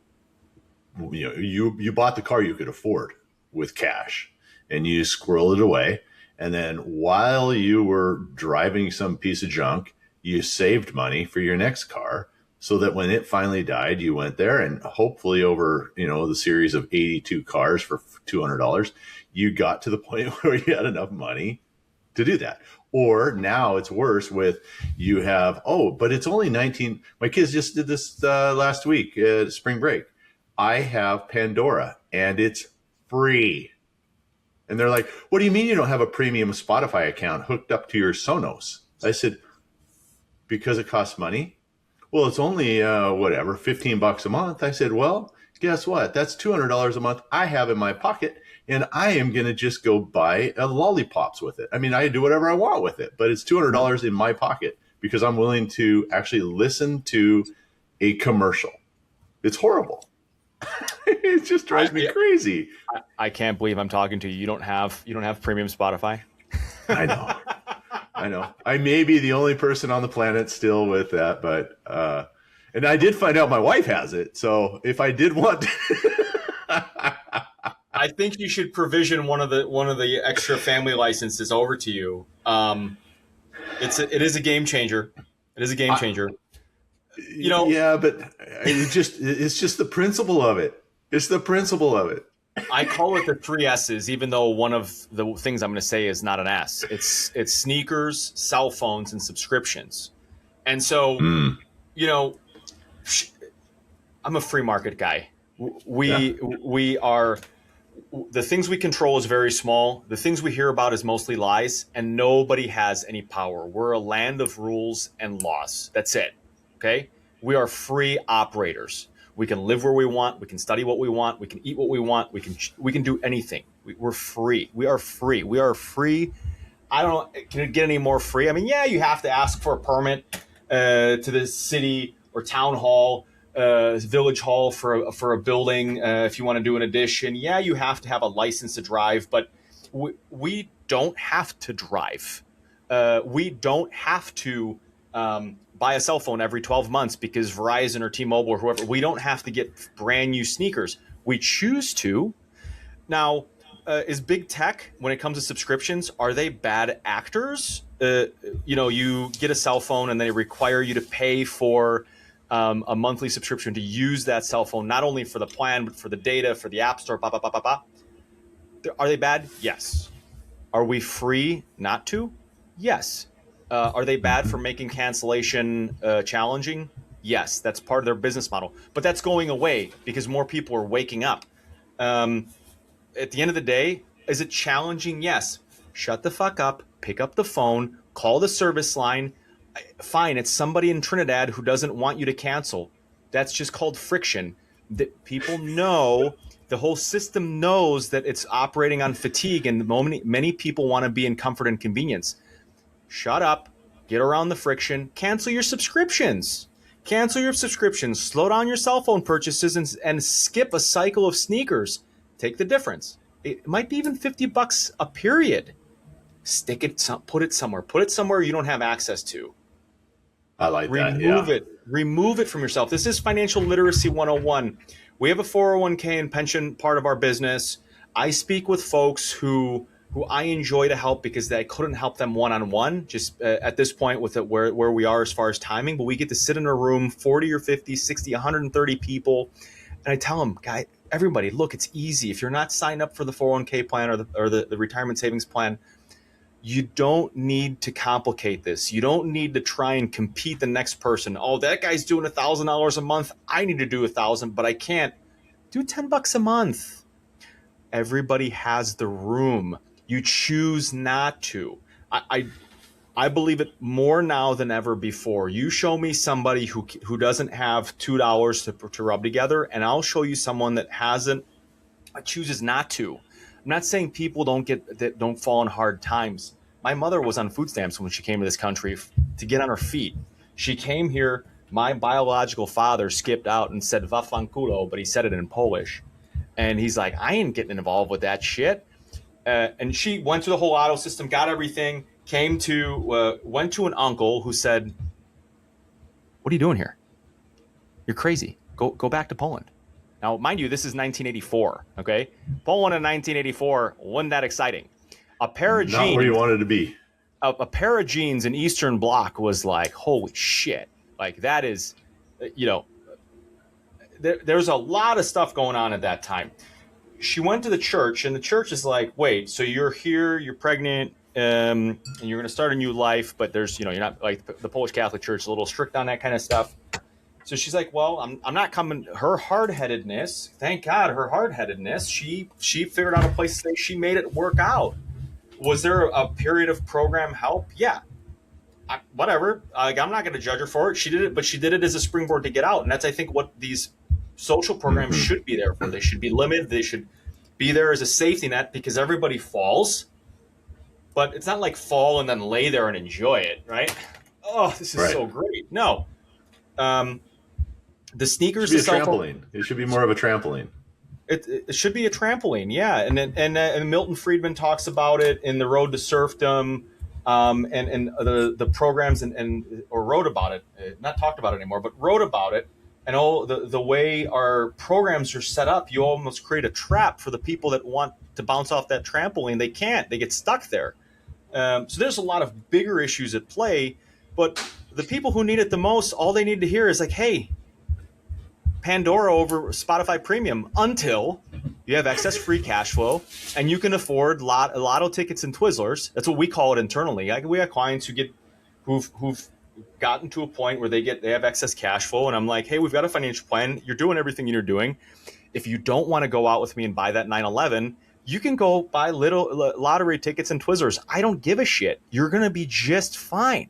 bought the car you could afford with cash, and you squirreled it away. And then while you were driving some piece of junk, you saved money for your next car, so that when it finally died, you went there, and hopefully over, the series of 82 cars for $200, you got to the point where you had enough money to do that. Or now it's worse with, you have, but it's only 19. My kids just did this last week at spring break. I have Pandora and it's free. And they're like, what do you mean you don't have a premium Spotify account hooked up to your Sonos? I said, because it costs money. Well, it's only, $15 a month. I said, well, guess what? That's $200 a month I have in my pocket, and I am going to just go buy lollipops with it. I mean, I do whatever I want with it, but it's $200 in my pocket because I'm willing to actually listen to a commercial. It's horrible. It just drives me crazy. I can't believe I'm talking to you. You don't have premium Spotify. I know. I may be the only person on the planet still with that, but and I did find out my wife has it. So if I did want I think you should provision one of the extra family licenses over to you. It is a game changer. It is a game changer. Yeah, but it's just the principle of it. It's the principle of it. I call it the 3 S's, even though one of the things I'm going to say is not an S. It's sneakers, cell phones, and subscriptions. And so, I'm a free market guy. We are, the things we control is very small. The things we hear about is mostly lies, and nobody has any power. We're a land of rules and laws. That's it. Okay? We are free operators. We can live where we want. We can study what we want. We can eat what we want. We can do anything. We're free. We are free. We are free. I don't know. Can it get any more free? I mean, yeah, you have to ask for a permit to the city or town hall, village hall for a building. If you want to do an addition, yeah, you have to have a license to drive. But we don't have to drive. We don't have to buy a cell phone every 12 months because Verizon or T-Mobile or whoever, we don't have to get brand new sneakers. We choose to. Now, is big tech, when it comes to subscriptions, are they bad actors? You get a cell phone and they require you to pay for a monthly subscription to use that cell phone, not only for the plan, but for the data, for the app store, blah, blah, blah, blah, blah. Are they bad? Yes. Are we free not to? Yes. Are they bad for making cancellation challenging? Yes, that's part of their business model. But that's going away because more people are waking up. At the end of the day, is it challenging? Yes. Shut the fuck up, pick up the phone, call the service line. Fine, it's somebody in Trinidad who doesn't want you to cancel. That's just called friction. That people know, the whole system knows that it's operating on fatigue, and many people want to be in comfort and convenience. Shut up, get around the friction, cancel your subscriptions. Slow down your cell phone purchases and skip a cycle of sneakers. Take the difference. It might be even $50 a period. Stick it, put it somewhere you don't have access to. I like that. Yeah. Remove it from yourself. This is financial literacy 101. We have a 401k and pension part of our business. I speak with folks who I enjoy to help because I couldn't help them one-on-one just at this point with it where we are as far as timing, but we get to sit in a room, 40 or 50, 60, 130 people. And I tell them, guys, everybody, look, it's easy. If you're not signed up for the 401k plan or the retirement savings plan, you don't need to complicate this. You don't need to try and compete the next person. Oh, that guy's doing $1,000 a month. I need to do 1,000, but I can't. Do $10 a month. Everybody has the room. You choose not to. I believe it more now than ever before. You show me somebody who doesn't have $2 to rub together, and I'll show you someone that chooses not to. I'm not saying people don't fall in hard times. My mother was on food stamps when she came to this country to get on her feet. She came here. My biological father skipped out and said "vafankulo," but he said it in Polish, and he's like, "I ain't getting involved with that shit." And she went through the whole auto system, got everything, went to an uncle who said, "What are you doing here? You're crazy. Go back to Poland." Now, mind you, this is 1984, okay? Poland in 1984 wasn't that exciting. A pair of jeans... Not where you wanted to be. A pair of jeans in Eastern Bloc was like, holy shit. Like, that is, there's a lot of stuff going on at that time. She went to the church, and the church is like, wait, so you're here, you're pregnant, and you're going to start a new life, but there's, you're not, like, the Polish Catholic Church is a little strict on that kind of stuff. So she's like, well, I'm not coming. Her hard-headedness, thank God, she figured out a place to stay. She made it work out. Was there a period of program help? Yeah. Whatever. I'm not going to judge her for it. She did it, but she did it as a springboard to get out. And that's, I think, what these social programs should be there for. They should be limited. They should be there as a safety net because everybody falls, but it's not like fall and then lay there and enjoy it, right? Oh, this is Right. so great. No. The It sneakers, should be the a cell phone, trampoline. It should be more of a trampoline. it should be a trampoline, yeah. And Milton Friedman talks about it in The Road to Serfdom, and the programs or wrote about it, not talked about it anymore, but wrote about it. And the way our programs are set up, you almost create a trap for the people that want to bounce off that trampoline. They can't. They get stuck there. So there's a lot of bigger issues at play. But the people who need it the most, all they need to hear is like, hey, Pandora over Spotify Premium until you have excess free cash flow and you can afford lotto tickets and Twizzlers. That's what we call it internally. We have clients who've gotten to a point where they have excess cash flow, and I'm like, hey, we've got a financial plan. You're doing everything you're doing. If you don't want to go out with me and buy that 911, you can go buy little lottery tickets and Twizzlers. I don't give a shit. You're gonna be just fine.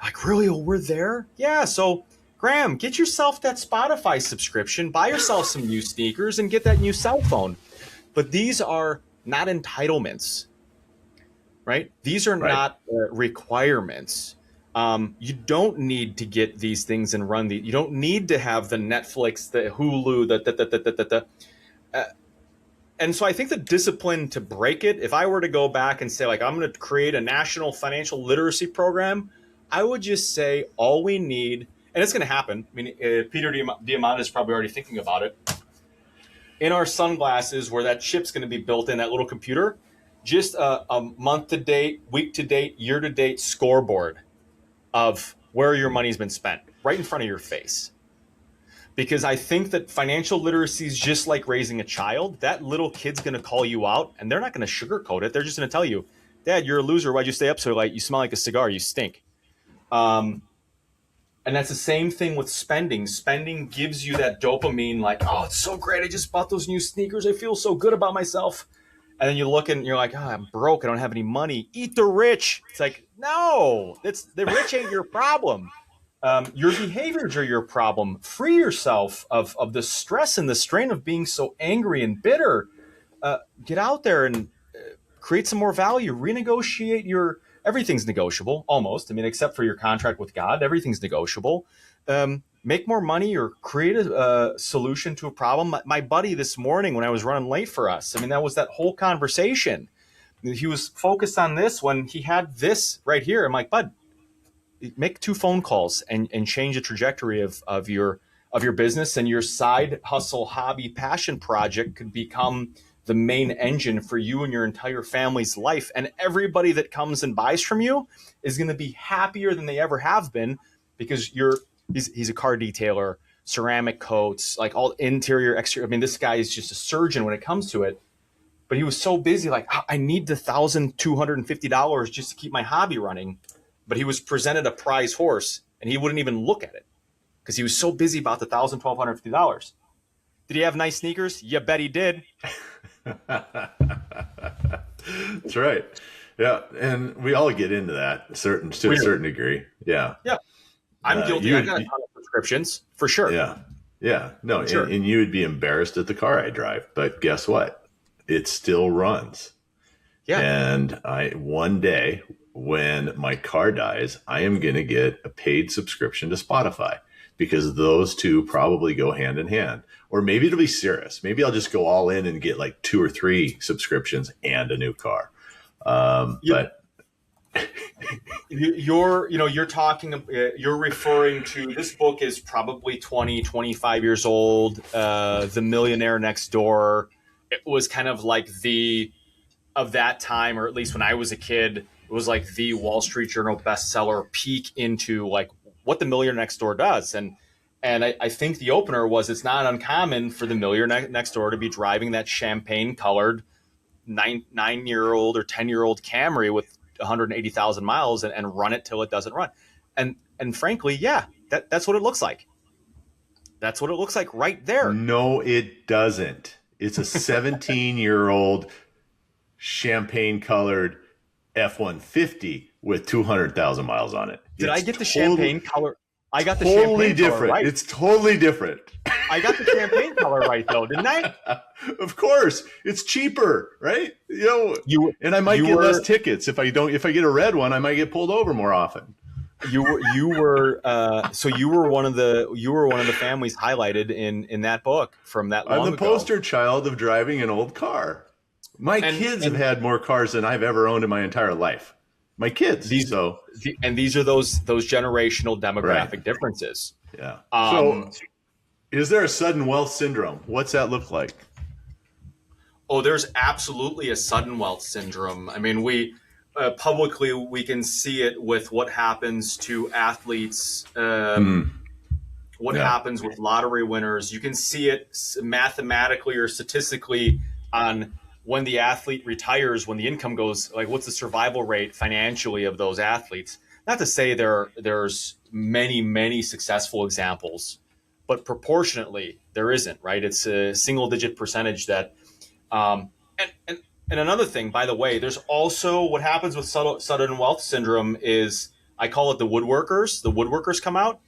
Like, really? Oh, we're there? Yeah. So, Graham, get yourself that Spotify subscription, buy yourself some new sneakers, and get that new cell phone. But these are not entitlements, right? These are not requirements. You don't need to get these things and run you don't need to have the Netflix, the Hulu, and so I think the discipline to break it, if I were to go back and say, like, I'm going to create a national financial literacy program, I would just say all we need, and it's going to happen. I mean, Peter Diamandis is probably already thinking about it. In our sunglasses, where that chip's going to be built in, that little computer, just a month to date, week to date, year to date scoreboard of where your money's been spent right in front of your face. Because I think that financial literacy is just like raising a child. That little kid's going to call you out, and they're not going to sugarcoat it. They're just going to tell you, Dad, you're a loser. Why'd you stay up so late? You smell like a cigar. You stink. And that's the same thing with spending. Spending gives you that dopamine, like, oh, it's so great. I just bought those new sneakers. I feel so good about myself. And then you look and you're like, oh, I'm broke. I don't have any money. Eat the rich. It's like, no, the rich ain't your problem. Your behaviors are your problem. Free yourself of the stress and the strain of being so angry and bitter. Get out there and create some more value. Renegotiate everything's negotiable, almost. I mean, except for your contract with God, everything's negotiable. Make more money or create a solution to a problem. My buddy this morning when I was running late for us, I mean, that was that whole conversation. He was focused on this when he had this right here. I'm like, bud, make 2 phone calls and change the trajectory of your business, and your side hustle, hobby, passion project could become the main engine for you and your entire family's life. And everybody that comes and buys from you is going to be happier than they ever have been, because he's a car detailer, ceramic coats, like all interior, exterior. I mean, this guy is just a surgeon when it comes to it. But he was so busy, like, I need the $1,250 just to keep my hobby running. But he was presented a prize horse and he wouldn't even look at it because he was so busy about the $1,250. Did he have nice sneakers? You bet he did. That's right. Yeah. And we all get into that to a certain degree. Yeah. Yeah. I'm guilty. I got a ton of prescriptions for sure. Yeah. Yeah. No, sure. And you would be embarrassed at the car I drive, but guess what? It still runs. Yeah. And one day when my car dies, I am going to get a paid subscription to Spotify, because those two probably go hand in hand. Or maybe it'll be Cirrus. Maybe I'll just go all in and get like 2 or 3 subscriptions and a new car. But you're referring to, this book is probably 20, 25 years old. The Millionaire Next Door. It was kind of like of that time, or at least when I was a kid, it was like the Wall Street Journal bestseller peek into like what the Millionaire Next Door does. And I think the opener was, it's not uncommon for the Millionaire Next Door to be driving that champagne colored 9-year-old or 10-year-old Camry with 180,000 miles and run it till it doesn't run. And frankly, yeah, that's what it looks like. That's what it looks like right there. No, it doesn't. It's a 17-year-old champagne colored F-150 with 200,000 miles on it. Did I get the champagne color? I got the totally champagne different. color right. It's totally different. I got the champagne color right, though, didn't I? Of course, it's cheaper, right? And I might get less tickets if I get a red one. I might get pulled over more often. You were one of the families highlighted in that book from that long ago. I'm the poster child of driving an old car. My kids have had more cars than I've ever owned in my entire life. My kids. These are those generational demographic differences. Yeah. So, is there a sudden wealth syndrome? What's that look like? Oh, there's absolutely a sudden wealth syndrome. I mean, we publicly we can see it with what happens to athletes. What happens with lottery winners? You can see it mathematically or statistically on when the athlete retires, when the income goes, like what's the survival rate financially of those athletes? Not to say there's many successful examples, but proportionately there isn't, right? It's a single digit percentage that, and another thing, by the way, there's also what happens with sudden wealth syndrome is I call it the woodworkers. The woodworkers come out.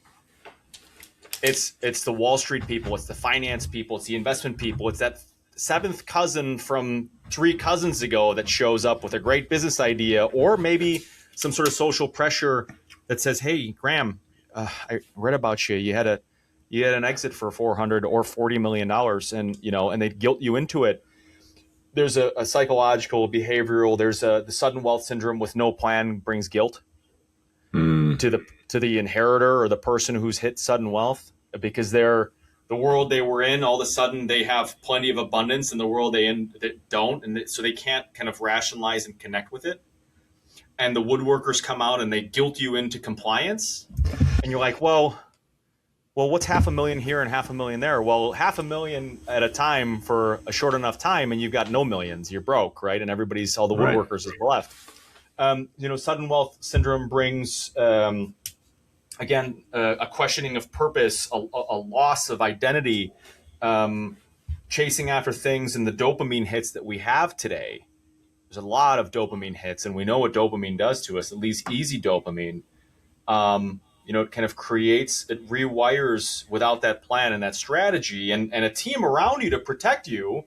It's the Wall Street people. It's the finance people. It's the investment people. It's that seventh cousin from 3 cousins ago that shows up with a great business idea or maybe some sort of social pressure that says, hey, Graham, I read about you. You had an exit for $400 or $40 million and they guilt you into it. There's a psychological, behavioral, there's the sudden wealth syndrome with no plan brings guilt to the inheritor or the person who's hit sudden wealth because they're the world they were in, all of a sudden they have plenty of abundance in the world they don't. And so they can't kind of rationalize and connect with it. And the woodworkers come out and they guilt you into compliance. And you're like, well, what's $500,000 here and $500,000 there? Well, $500,000 at a time for a short enough time and you've got no millions, you're broke, right? And all the woodworkers is left. Sudden wealth syndrome brings, again, a questioning of purpose, a loss of identity, chasing after things and the dopamine hits that we have today. There's a lot of dopamine hits, and we know what dopamine does to us, at least easy dopamine. It kind of it rewires without that plan and that strategy and a team around you to protect you.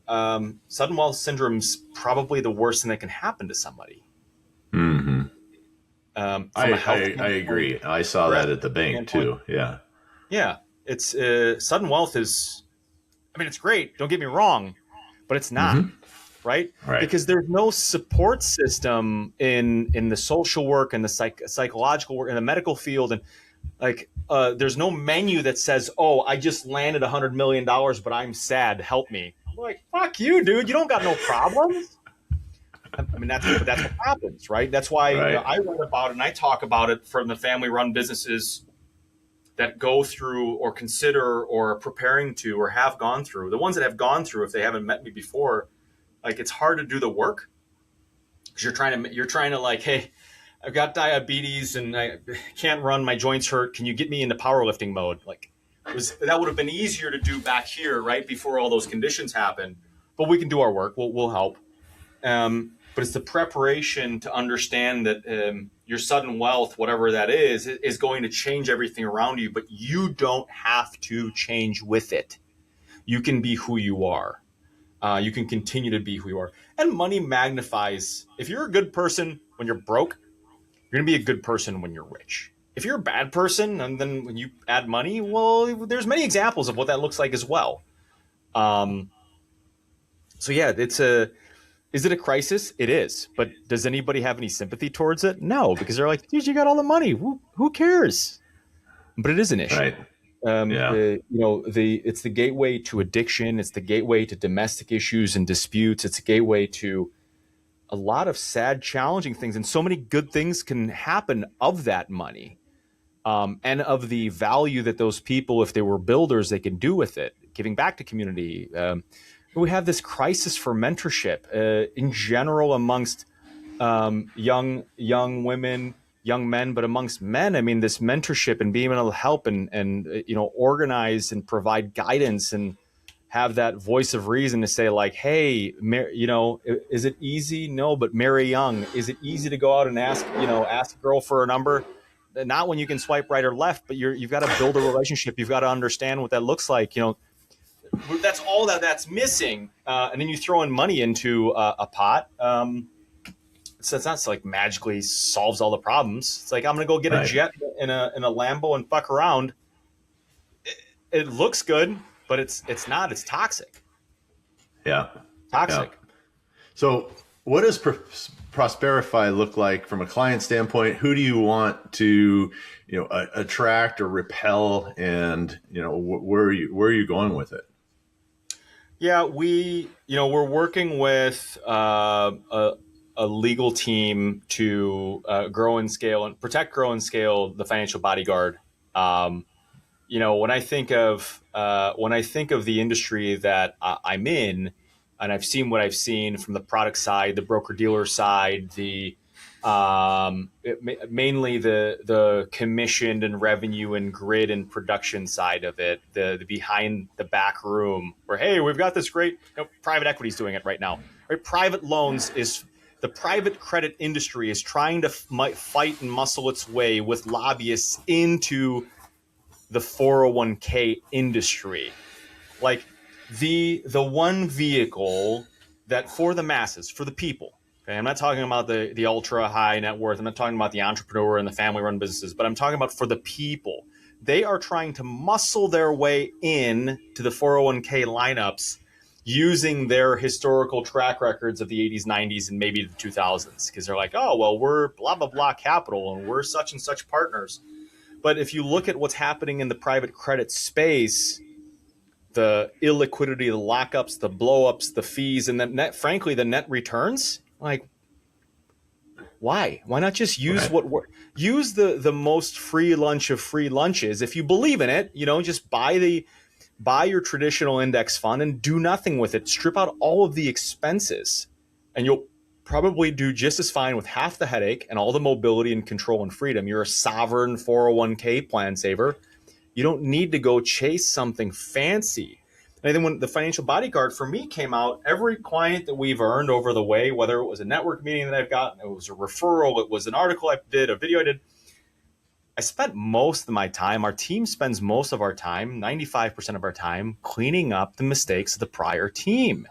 Sudden wealth syndrome's probably the worst thing that can happen to somebody. Mm-hmm. I agree. I saw that at the bank too. Yeah. Yeah. It's sudden wealth is, it's great. Don't get me wrong, but it's not right. Because there's no support system in the social work and the psychological work in the medical field. And there's no menu that says, oh, I just landed $100 million, but I'm sad. Help me. I'm like, fuck you, dude. You don't got no problems. That's what happens, right? That's why I write about it and I talk about it from the family-run businesses that go through or consider or are preparing to or have gone through. The ones that have gone through, if they haven't met me before, it's hard to do the work because you're trying to like, hey, I've got diabetes and I can't run, my joints hurt. Can you get me into powerlifting mode? That would have been easier to do back here, right before all those conditions happen. But we can do our work. We'll help. But it's the preparation to understand that your sudden wealth, whatever that is going to change everything around you, but you don't have to change with it. You can be who you are. You can continue to be who you are. And money magnifies. If you're a good person when you're broke, you're going to be a good person when you're rich. If you're a bad person and then when you add money, well, there's many examples of what that looks like as well. Is it a crisis? It is. But does anybody have any sympathy towards it? No, because they're like, dude, you got all the money. Who cares? But it is an issue. Right. It's the gateway to addiction. It's the gateway to domestic issues and disputes. It's a gateway to a lot of sad, challenging things. And so many good things can happen of that money and of the value that those people, if they were builders, they can do with it, giving back to community. We have this crisis for mentorship in general amongst young women, young men, but amongst men. This mentorship and being able to help and organize and provide guidance and have that voice of reason to say like, hey, is it easy? No, but marry young. Is it easy to go out and ask a girl for a number? not when you can swipe right or left, but you've got to build a relationship. You've got to understand what that looks like. That's all that's missing. And then you throw in money into a pot. So it's not like magically solves all the problems. It's like, I'm going to go get a jet in a Lambo and fuck around. It looks good, but it's not. It's toxic. Yeah. Toxic. Yeah. So what does Prosperify look like from a client standpoint? Who do you want to, attract or repel? And, where are you going with it? Yeah, we're working with a legal team to grow and scale and protect, grow and scale the financial bodyguard. When I think of the industry that I'm in, and I've seen what I've seen from the product side, the broker dealer side, mainly the commissioned and revenue and grid and production side of it, the behind the back room where, hey, we've got this great, private equity is doing it right now, right? Private loans is the private credit industry is trying to fight and muscle its way with lobbyists into the 401k industry. Like the one vehicle that for the masses, for the people. Okay, I'm not talking about the ultra high net worth. I'm not talking about the entrepreneur and the family run businesses, but I'm talking about for the people. They are trying to muscle their way in to the 401k lineups using their historical track records of the 80s, 90s, and maybe the 2000s. Because they're like, oh, well, we're blah, blah, blah capital and we're such and such partners. But if you look at what's happening in the private credit space, the illiquidity, the lockups, the blowups, the fees, and frankly, the net returns, like, why? Why not just use use the most free lunch of free lunches? If you believe in it, just buy your traditional index fund and do nothing with it. Strip out all of the expenses, and you'll probably do just as fine with half the headache and all the mobility and control and freedom. You're a sovereign 401k plan saver. You don't need to go chase something fancy. And then when the financial bodyguard for me came out, every client that we've earned over the way, whether it was a network meeting that I've gotten, it was a referral, it was an article I did, a video I did, I spent most of my time, our team spends most of our time, 95% of our time, cleaning up the mistakes of the prior team.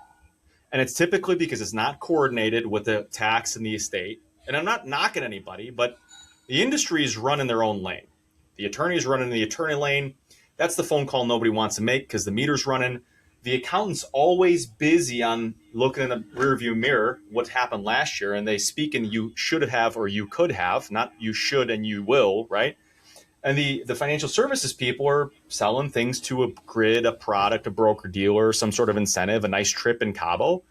And it's typically because it's not coordinated with the tax and the estate. And I'm not knocking anybody, but the industry is running their own lane. The attorney is running the attorney lane. That's the phone call nobody wants to make because the meter's running. The accountant's always busy on looking in the rearview mirror, what happened last year, and they speak in you should have or you could have, not you should and you will, right? And the financial services people are selling things to a grid, a product, a broker dealer, some sort of incentive, a nice trip in Cabo.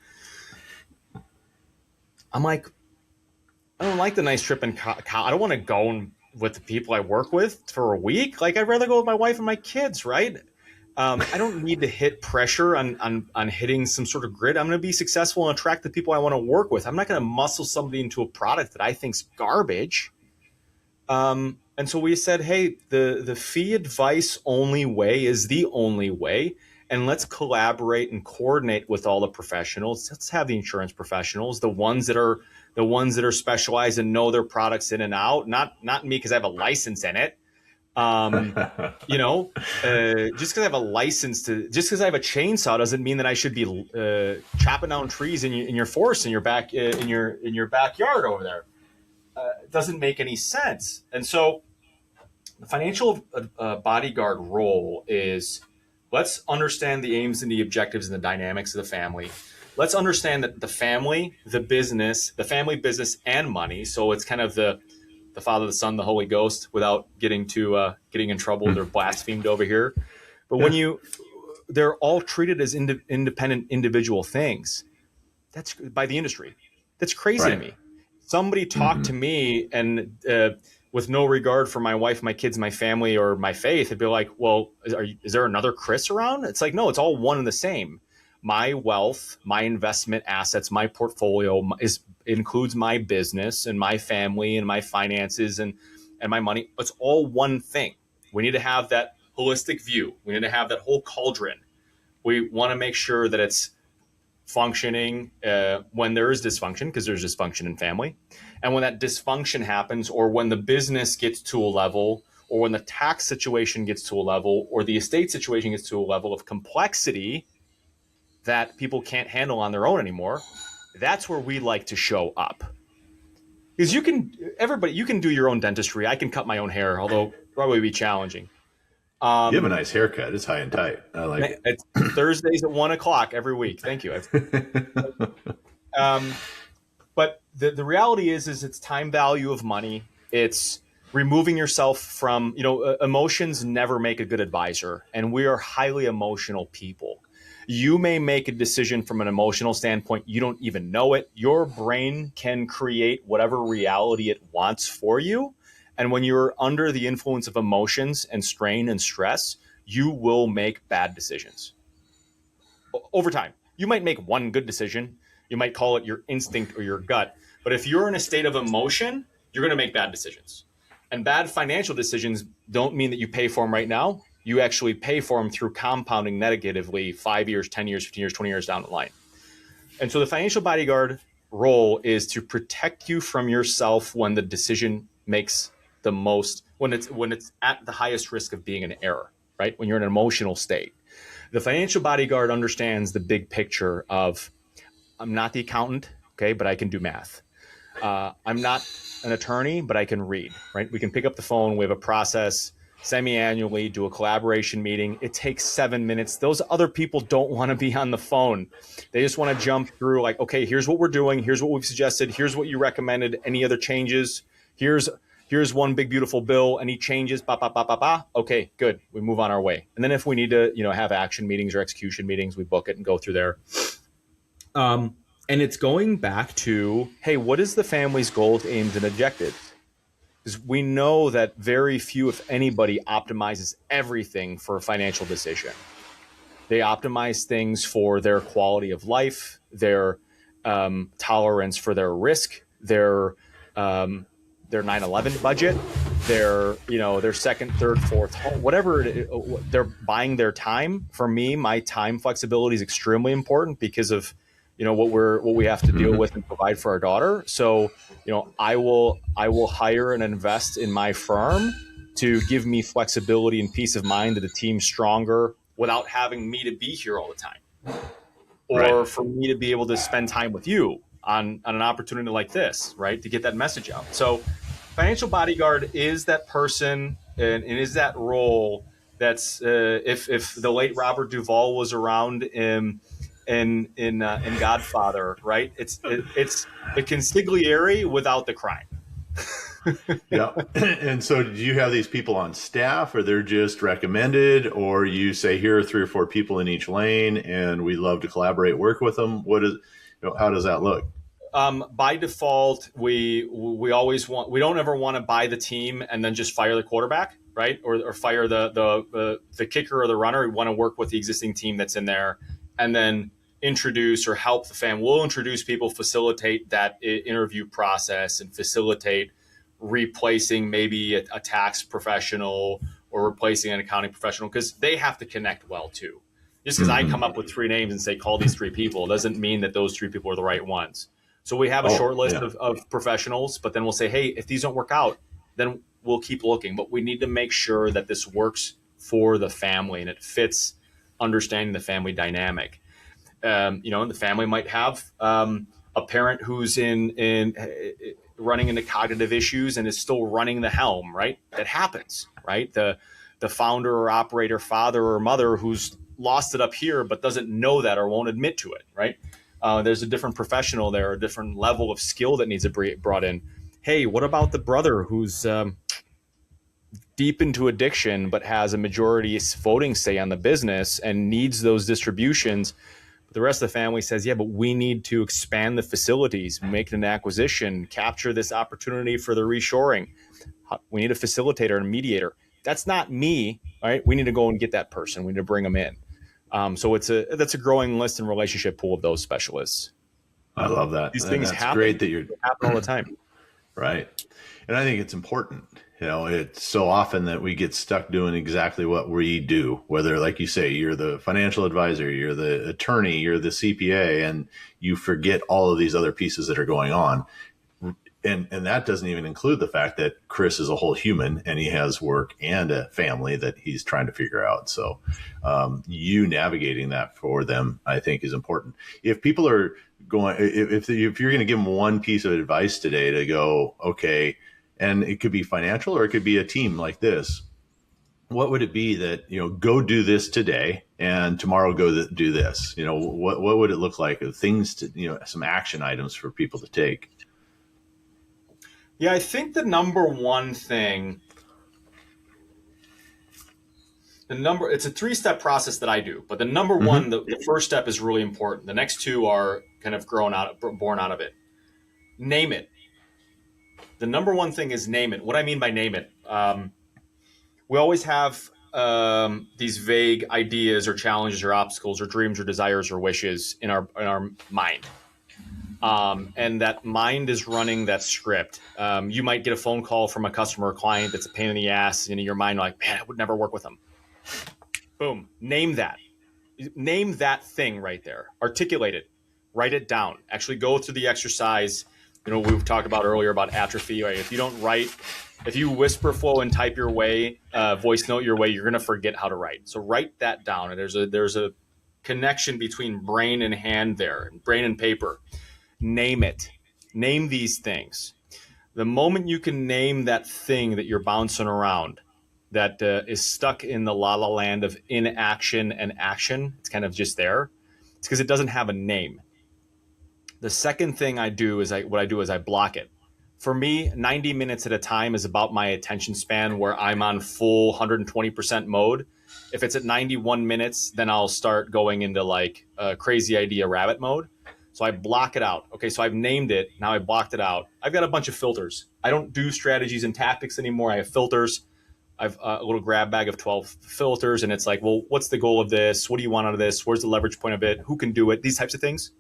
I'm like, I don't like the nice trip in Cabo. I don't want to go with the people I work with for a week. Like, I'd rather go with my wife and my kids, right? I don't need to hit pressure on hitting some sort of grid. I'm going to be successful and attract the people I want to work with. I'm not going to muscle somebody into a product that I think's garbage. And so we said, hey, the fee advice only way is the only way. And let's collaborate and coordinate with all the professionals. Let's have the insurance professionals, the ones that are specialized and know their products in and out. Not me because I have a license in it. Just because I have a license just because I have a chainsaw doesn't mean that I should be chopping down trees in your forest in your backyard over there. It doesn't make any sense. And so the financial bodyguard role is, let's understand the aims and the objectives and the dynamics of the family. Let's understand that the family business and money. So it's kind of the Father, the Son, the Holy Ghost, without getting in trouble. They're blasphemed over here. But when they're all treated as independent individual things. That's by the industry. That's crazy to me. Somebody talked to me and with no regard for my wife, my kids, my family, or my faith, it'd be like, well, is there another Chris around? It's like, no, it's all one and the same. My wealth, my investment assets, my portfolio includes my business and my family and my finances and my money. It's all one thing. We need to have that holistic view. We need to have that whole cauldron. We want to make sure that it's functioning when there is dysfunction, because there's dysfunction in family. And when that dysfunction happens, or when the business gets to a level, or when the tax situation gets to a level, or the estate situation gets to a level of complexity that people can't handle on their own anymore, that's where we like to show up. Because you can do your own dentistry. I can cut my own hair, although probably be challenging. You have a nice haircut. It's high and tight. I like it. It's Thursdays at 1:00 every week. Thank you. But the reality is it's time value of money. It's removing yourself from, emotions never make a good advisor, and we are highly emotional people. You may make a decision from an emotional standpoint. You don't even know it. Your brain can create whatever reality it wants for you. And when you're under the influence of emotions and strain and stress, you will make bad decisions over time. You might make one good decision. You might call it your instinct or your gut. But if you're in a state of emotion, you're going to make bad decisions. And bad financial decisions don't mean that you pay for them right now. You actually pay for them through compounding negatively 5 years, 10 years, 15 years, 20 years down the line. And so the financial bodyguard role is to protect you from yourself when the decision makes the most, when it's at the highest risk of being an error, right? When you're in an emotional state. The financial bodyguard understands the big picture of, I'm not the accountant, okay, but I can do math. I'm not an attorney, but I can read, right? We can pick up the phone. We have a process semi-annually, do a collaboration meeting. It takes 7 minutes. Those other people don't want to be on the phone. They just want to jump through like, okay, here's what we're doing. Here's what we've suggested. Here's what you recommended. Any other changes? Here's one big, beautiful bill. Any changes? Ba, ba, ba, ba, ba. Okay, good. We move on our way. And then if we need to, have action meetings or execution meetings, we book it and go through there. And it's going back to, hey, what is the family's goals, aims, and objectives? Because we know that very few, if anybody, optimizes everything for a financial decision. They optimize things for their quality of life, their tolerance for their risk, their 9/11 budget, their second, third, fourth home, whatever they're buying their time. For me, my time flexibility is extremely important because of what we have to deal with and provide for our daughter. So, I will hire and invest in my firm to give me flexibility and peace of mind that the team's stronger without having me to be here all the time. Or for me to be able to spend time with you on an opportunity like this, right? To get that message out. So financial bodyguard is that person and is that role that's if the late Robert Duvall was around in Godfather, right? It's the consigliere without the crime. Yeah. And so do you have these people on staff, or they're just recommended, or you say, here are 3 or 4 people in each lane and we'd love to collaborate, work with them? How does that look? By default, we don't ever want to buy the team and then just fire the quarterback, right? Or fire the kicker or the runner. We want to work with the existing team that's in there and then introduce or help the family. We'll introduce people, facilitate that interview process, and facilitate replacing maybe a tax professional or replacing an accounting professional, because they have to connect well too. Just because I come up with 3 names and say, call these 3 people, doesn't mean that those 3 people are the right ones. So we have a short list of professionals, but then we'll say, hey, if these don't work out, then we'll keep looking. But we need to make sure that this works for the family and it fits understanding the family dynamic. And the family might have a parent who's in running into cognitive issues and is still running the helm, right? That happens, right? The founder or operator, father or mother who's lost it up here but doesn't know that or won't admit to it, right? There's a different professional there, a different level of skill that needs to be brought in. Hey, what about the brother who's deep into addiction but has a majority voting say on the business and needs those distributions? The rest of the family says, yeah, but we need to expand the facilities, make an acquisition, capture this opportunity for the reshoring. We need a facilitator and a mediator. That's not me, right? We need to go and get that person. We need to bring them in. So that's a growing list and relationship pool of those specialists. I love that. These things happen. Great that they happen all the time. Right. And I think it's important. It's so often that we get stuck doing exactly what we do, whether, like you say, you're the financial advisor, you're the attorney, you're the CPA, and you forget all of these other pieces that are going on. And that doesn't even include the fact that Chris is a whole human and he has work and a family that he's trying to figure out. So you navigating that for them, I think, is important. If people are going, if you're going to give them one piece of advice today to go, okay, and it could be financial or it could be a team like this, what would it be that, go do this today and tomorrow go do this? What would it look like? Things to, some action items for people to take. Yeah, I think the number one thing, it's a 3-step process that I do, but the number one, the first step is really important. The next two are kind of born out of it. Name it. The number one thing is name it. What I mean by name it, we always have these vague ideas or challenges or obstacles or dreams or desires or wishes in our mind. And that mind is running that script. You might get a phone call from a customer or client that's a pain in the ass, and in your mind, like, man, I would never work with them. Boom. Name that. Name that thing right there. Articulate it. Write it down. Actually go through the exercise. We've talked about earlier about atrophy. Right? If you don't write, if you whisper flow and type your way, voice note your way, you're going to forget how to write. So write that down. And there's a connection between brain and hand there, brain and paper. Name it. Name these things. The moment you can name that thing that you're bouncing around, that is stuck in the la-la land of inaction and action, it's kind of just there. It's because it doesn't have a name. The second thing I do is I block it. For me, 90 minutes at a time is about my attention span where I'm on full 120% mode. If it's at 91 minutes, then I'll start going into like crazy idea rabbit mode. So I block it out. Okay, so I've named it. Now I blocked it out. I've got a bunch of filters. I don't do strategies and tactics anymore. I have filters. I've a little grab bag of 12 filters, and it's like, well, what's the goal of this? What do you want out of this? Where's the leverage point of it? Who can do it? These types of things,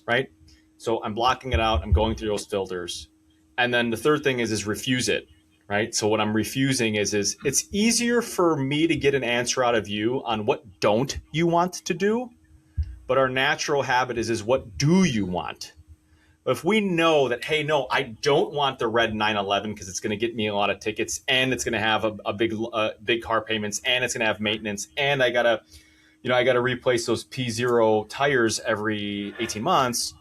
right? So I'm blocking it out. I'm going through those filters. And then the third thing is refuse it, right? So what I'm refusing is it's easier for me to get an answer out of you on what don't you want to do. But our natural habit is what do you want? If we know that, hey, no, I don't want the red 911 because it's going to get me a lot of tickets and it's going to have a big car payments and it's going to have maintenance and I gotta replace those P0 tires every 18 months.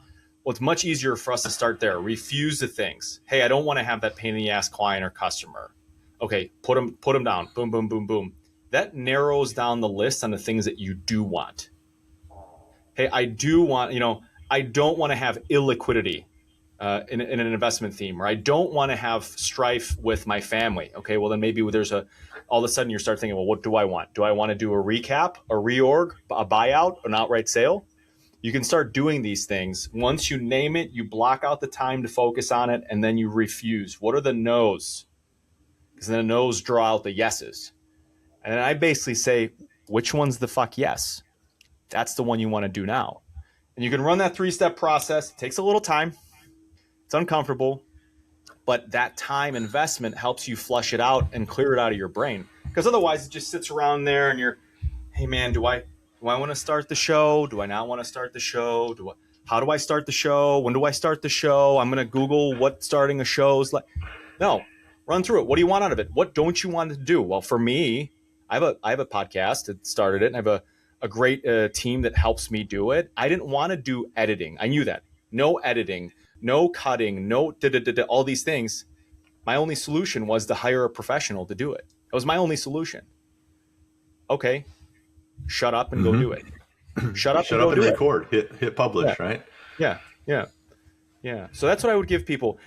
Well, it's much easier for us to start there. Refuse the things. Hey, I don't want to have that pain in the ass client or customer. Okay, put them down. Boom, boom, boom, boom. That narrows down the list on the things that you do want. Hey, I don't want to have illiquidity in an investment theme, or I don't want to have strife with my family. Okay, well then maybe there's all of a sudden you start thinking, well, what do I want? Do I want to do a recap, a reorg, a buyout, an outright sale? You can start doing these things. Once you name it, you block out the time to focus on it, and then you refuse. What are the no's? Because then the no's draw out the yeses. And then I basically say, which one's the fuck yes? That's the one you want to do now. And you can run that 3-step process. It takes a little time. It's uncomfortable. But that time investment helps you flush it out and clear it out of your brain. Because otherwise it just sits around there and you're, hey man, do I want to start the show? Do I not want to start the show? How do I start the show? When do I start the show? I'm going to Google what starting a show is like. No, run through it. What do you want out of it? What don't you want to do? Well, for me, I have a podcast that started it, and I have a great team that helps me do it. I didn't want to do editing. I knew that. No editing, no cutting, no all these things. My only solution was to hire a professional to do it. That was my only solution. Okay, shut up and go do it. Shut up and record. Hit publish, yeah. Right? Yeah. So that's what I would give people.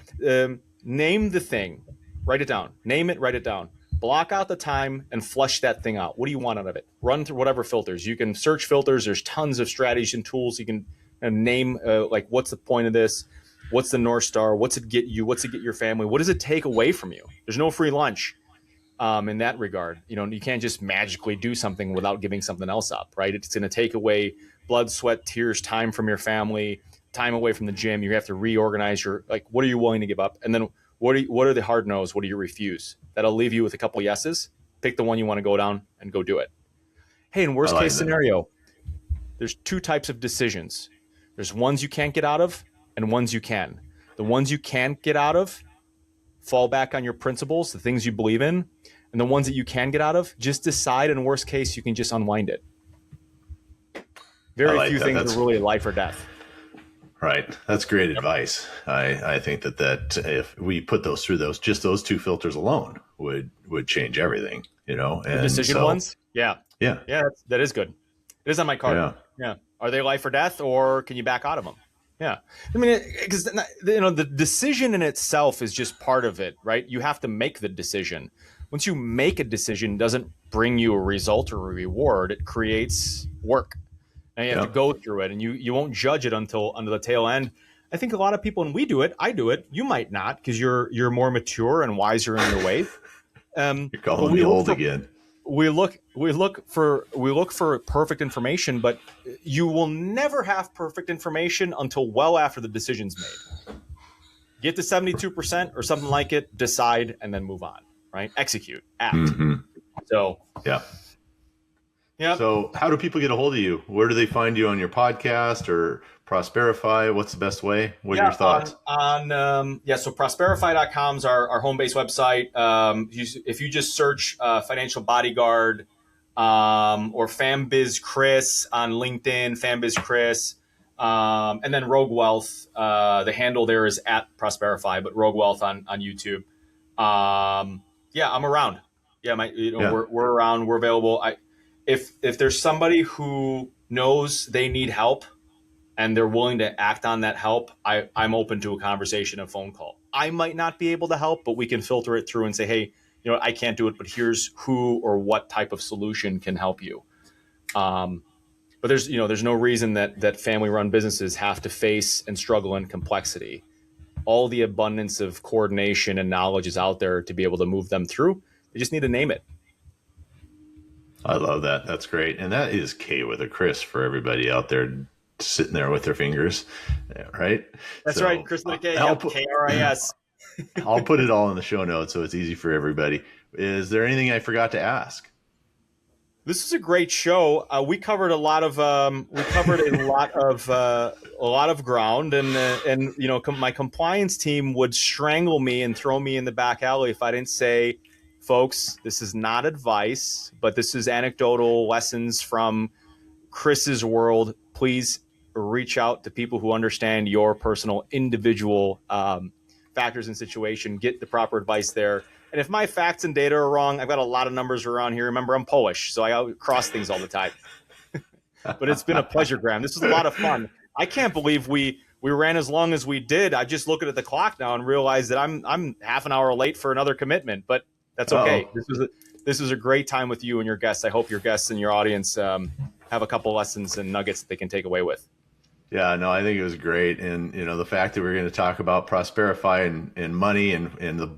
Name the thing. Write it down. Name it, write it down. Block out the time and flush that thing out. What do you want out of it? Run through whatever filters. You can search filters. There's tons of strategies and tools. You can name like, what's the point of this? What's the North Star? What's it get you? What's it get your family? What does it take away from you? There's no free lunch in that regard. You can't just magically do something without giving something else up, right? It's going to take away blood, sweat, tears, time from your family, time away from the gym. You have to reorganize what are you willing to give up? And then What are the hard no's? What do you refuse? That'll leave you with a couple yeses. Pick the one you want to go down and go do it. Hey, in worst case scenario, there's two types of decisions. There's ones you can't get out of and ones you can. The ones you can't get out of, fall back on your principles, the things you believe in. And the ones that you can get out of, just decide in worst case, you can just unwind it. Very few things are really life or death. Right. That's great advice. I think that if we put those through those two filters alone would change everything, And the decision ones? Yeah. Yeah. Yeah, that is good. It is on my card. Yeah. Are they life or death, or can you back out of them? Yeah. I mean, because the decision in itself is just part of it, right? You have to make the decision. Once you make a decision, it doesn't bring you a result or a reward. It creates work. And you have to go through it, and you won't judge it until the tail end. I think a lot of people, and we do it, I do it, you might not, because you're more mature and wiser in your ways. You're calling me old again. We look for perfect information, but you will never have perfect information until well after the decision's made. Get to 72% or something like it, decide, and then move on. Right? Execute, act. Mm-hmm. So yeah. So how do people get a hold of you? Where do they find you on your podcast or Prosperify? What's the best way? What are your thoughts? So Prosperify.com is our home-based website. If you just search Financial Bodyguard or FamBiz Chris on LinkedIn, FamBiz Chris, and then Rogue Wealth, the handle there is @Prosperify, but Rogue Wealth on YouTube. I'm around. We're around. We're available. If there's somebody who knows they need help and they're willing to act on that help, I'm open to a conversation, a phone call. I might not be able to help, but we can filter it through and say, hey, I can't do it, but here's who or what type of solution can help you. But there's no reason that family-run businesses have to face and struggle in complexity. All the abundance of coordination and knowledge is out there to be able to move them through. They just need to name it. I love that. That's great. And that is K with a Chris for everybody out there sitting there with their fingers, right? That's right. Chris with a K. KRIS. I'll put it all in the show notes so it's easy for everybody. Is there anything I forgot to ask? This is a great show. We covered a lot of ground, and my compliance team would strangle me and throw me in the back alley if I didn't say, folks, this is not advice, but this is anecdotal lessons from Chris's world. Please reach out to people who understand your personal individual factors and situation. Get the proper advice there. And if my facts and data are wrong, I've got a lot of numbers around here. Remember, I'm Polish, so I cross things all the time. But it's been a pleasure, Graham. This was a lot of fun. I can't believe we ran as long as we did. I just look at the clock now and realize that I'm half an hour late for another commitment, but that's okay. This was a great time with you and your guests. I hope your guests and your audience have a couple lessons and nuggets that they can take away with. Yeah, no, I think it was great. And, the fact that we're going to talk about Prosperify and money and the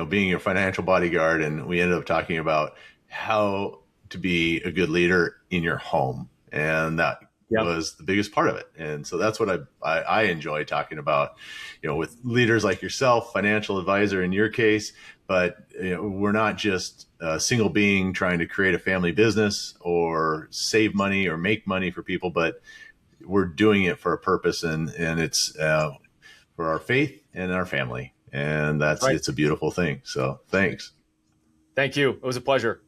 being your financial bodyguard. And we ended up talking about how to be a good leader in your home. And that was the biggest part of it. And so that's what I enjoy talking about, with leaders like yourself, financial advisor in your case. But we're not just a single being trying to create a family business or save money or make money for people, but we're doing it for a purpose, and it's for our faith and our family. And it's a beautiful thing. So thanks. Thank you. It was a pleasure.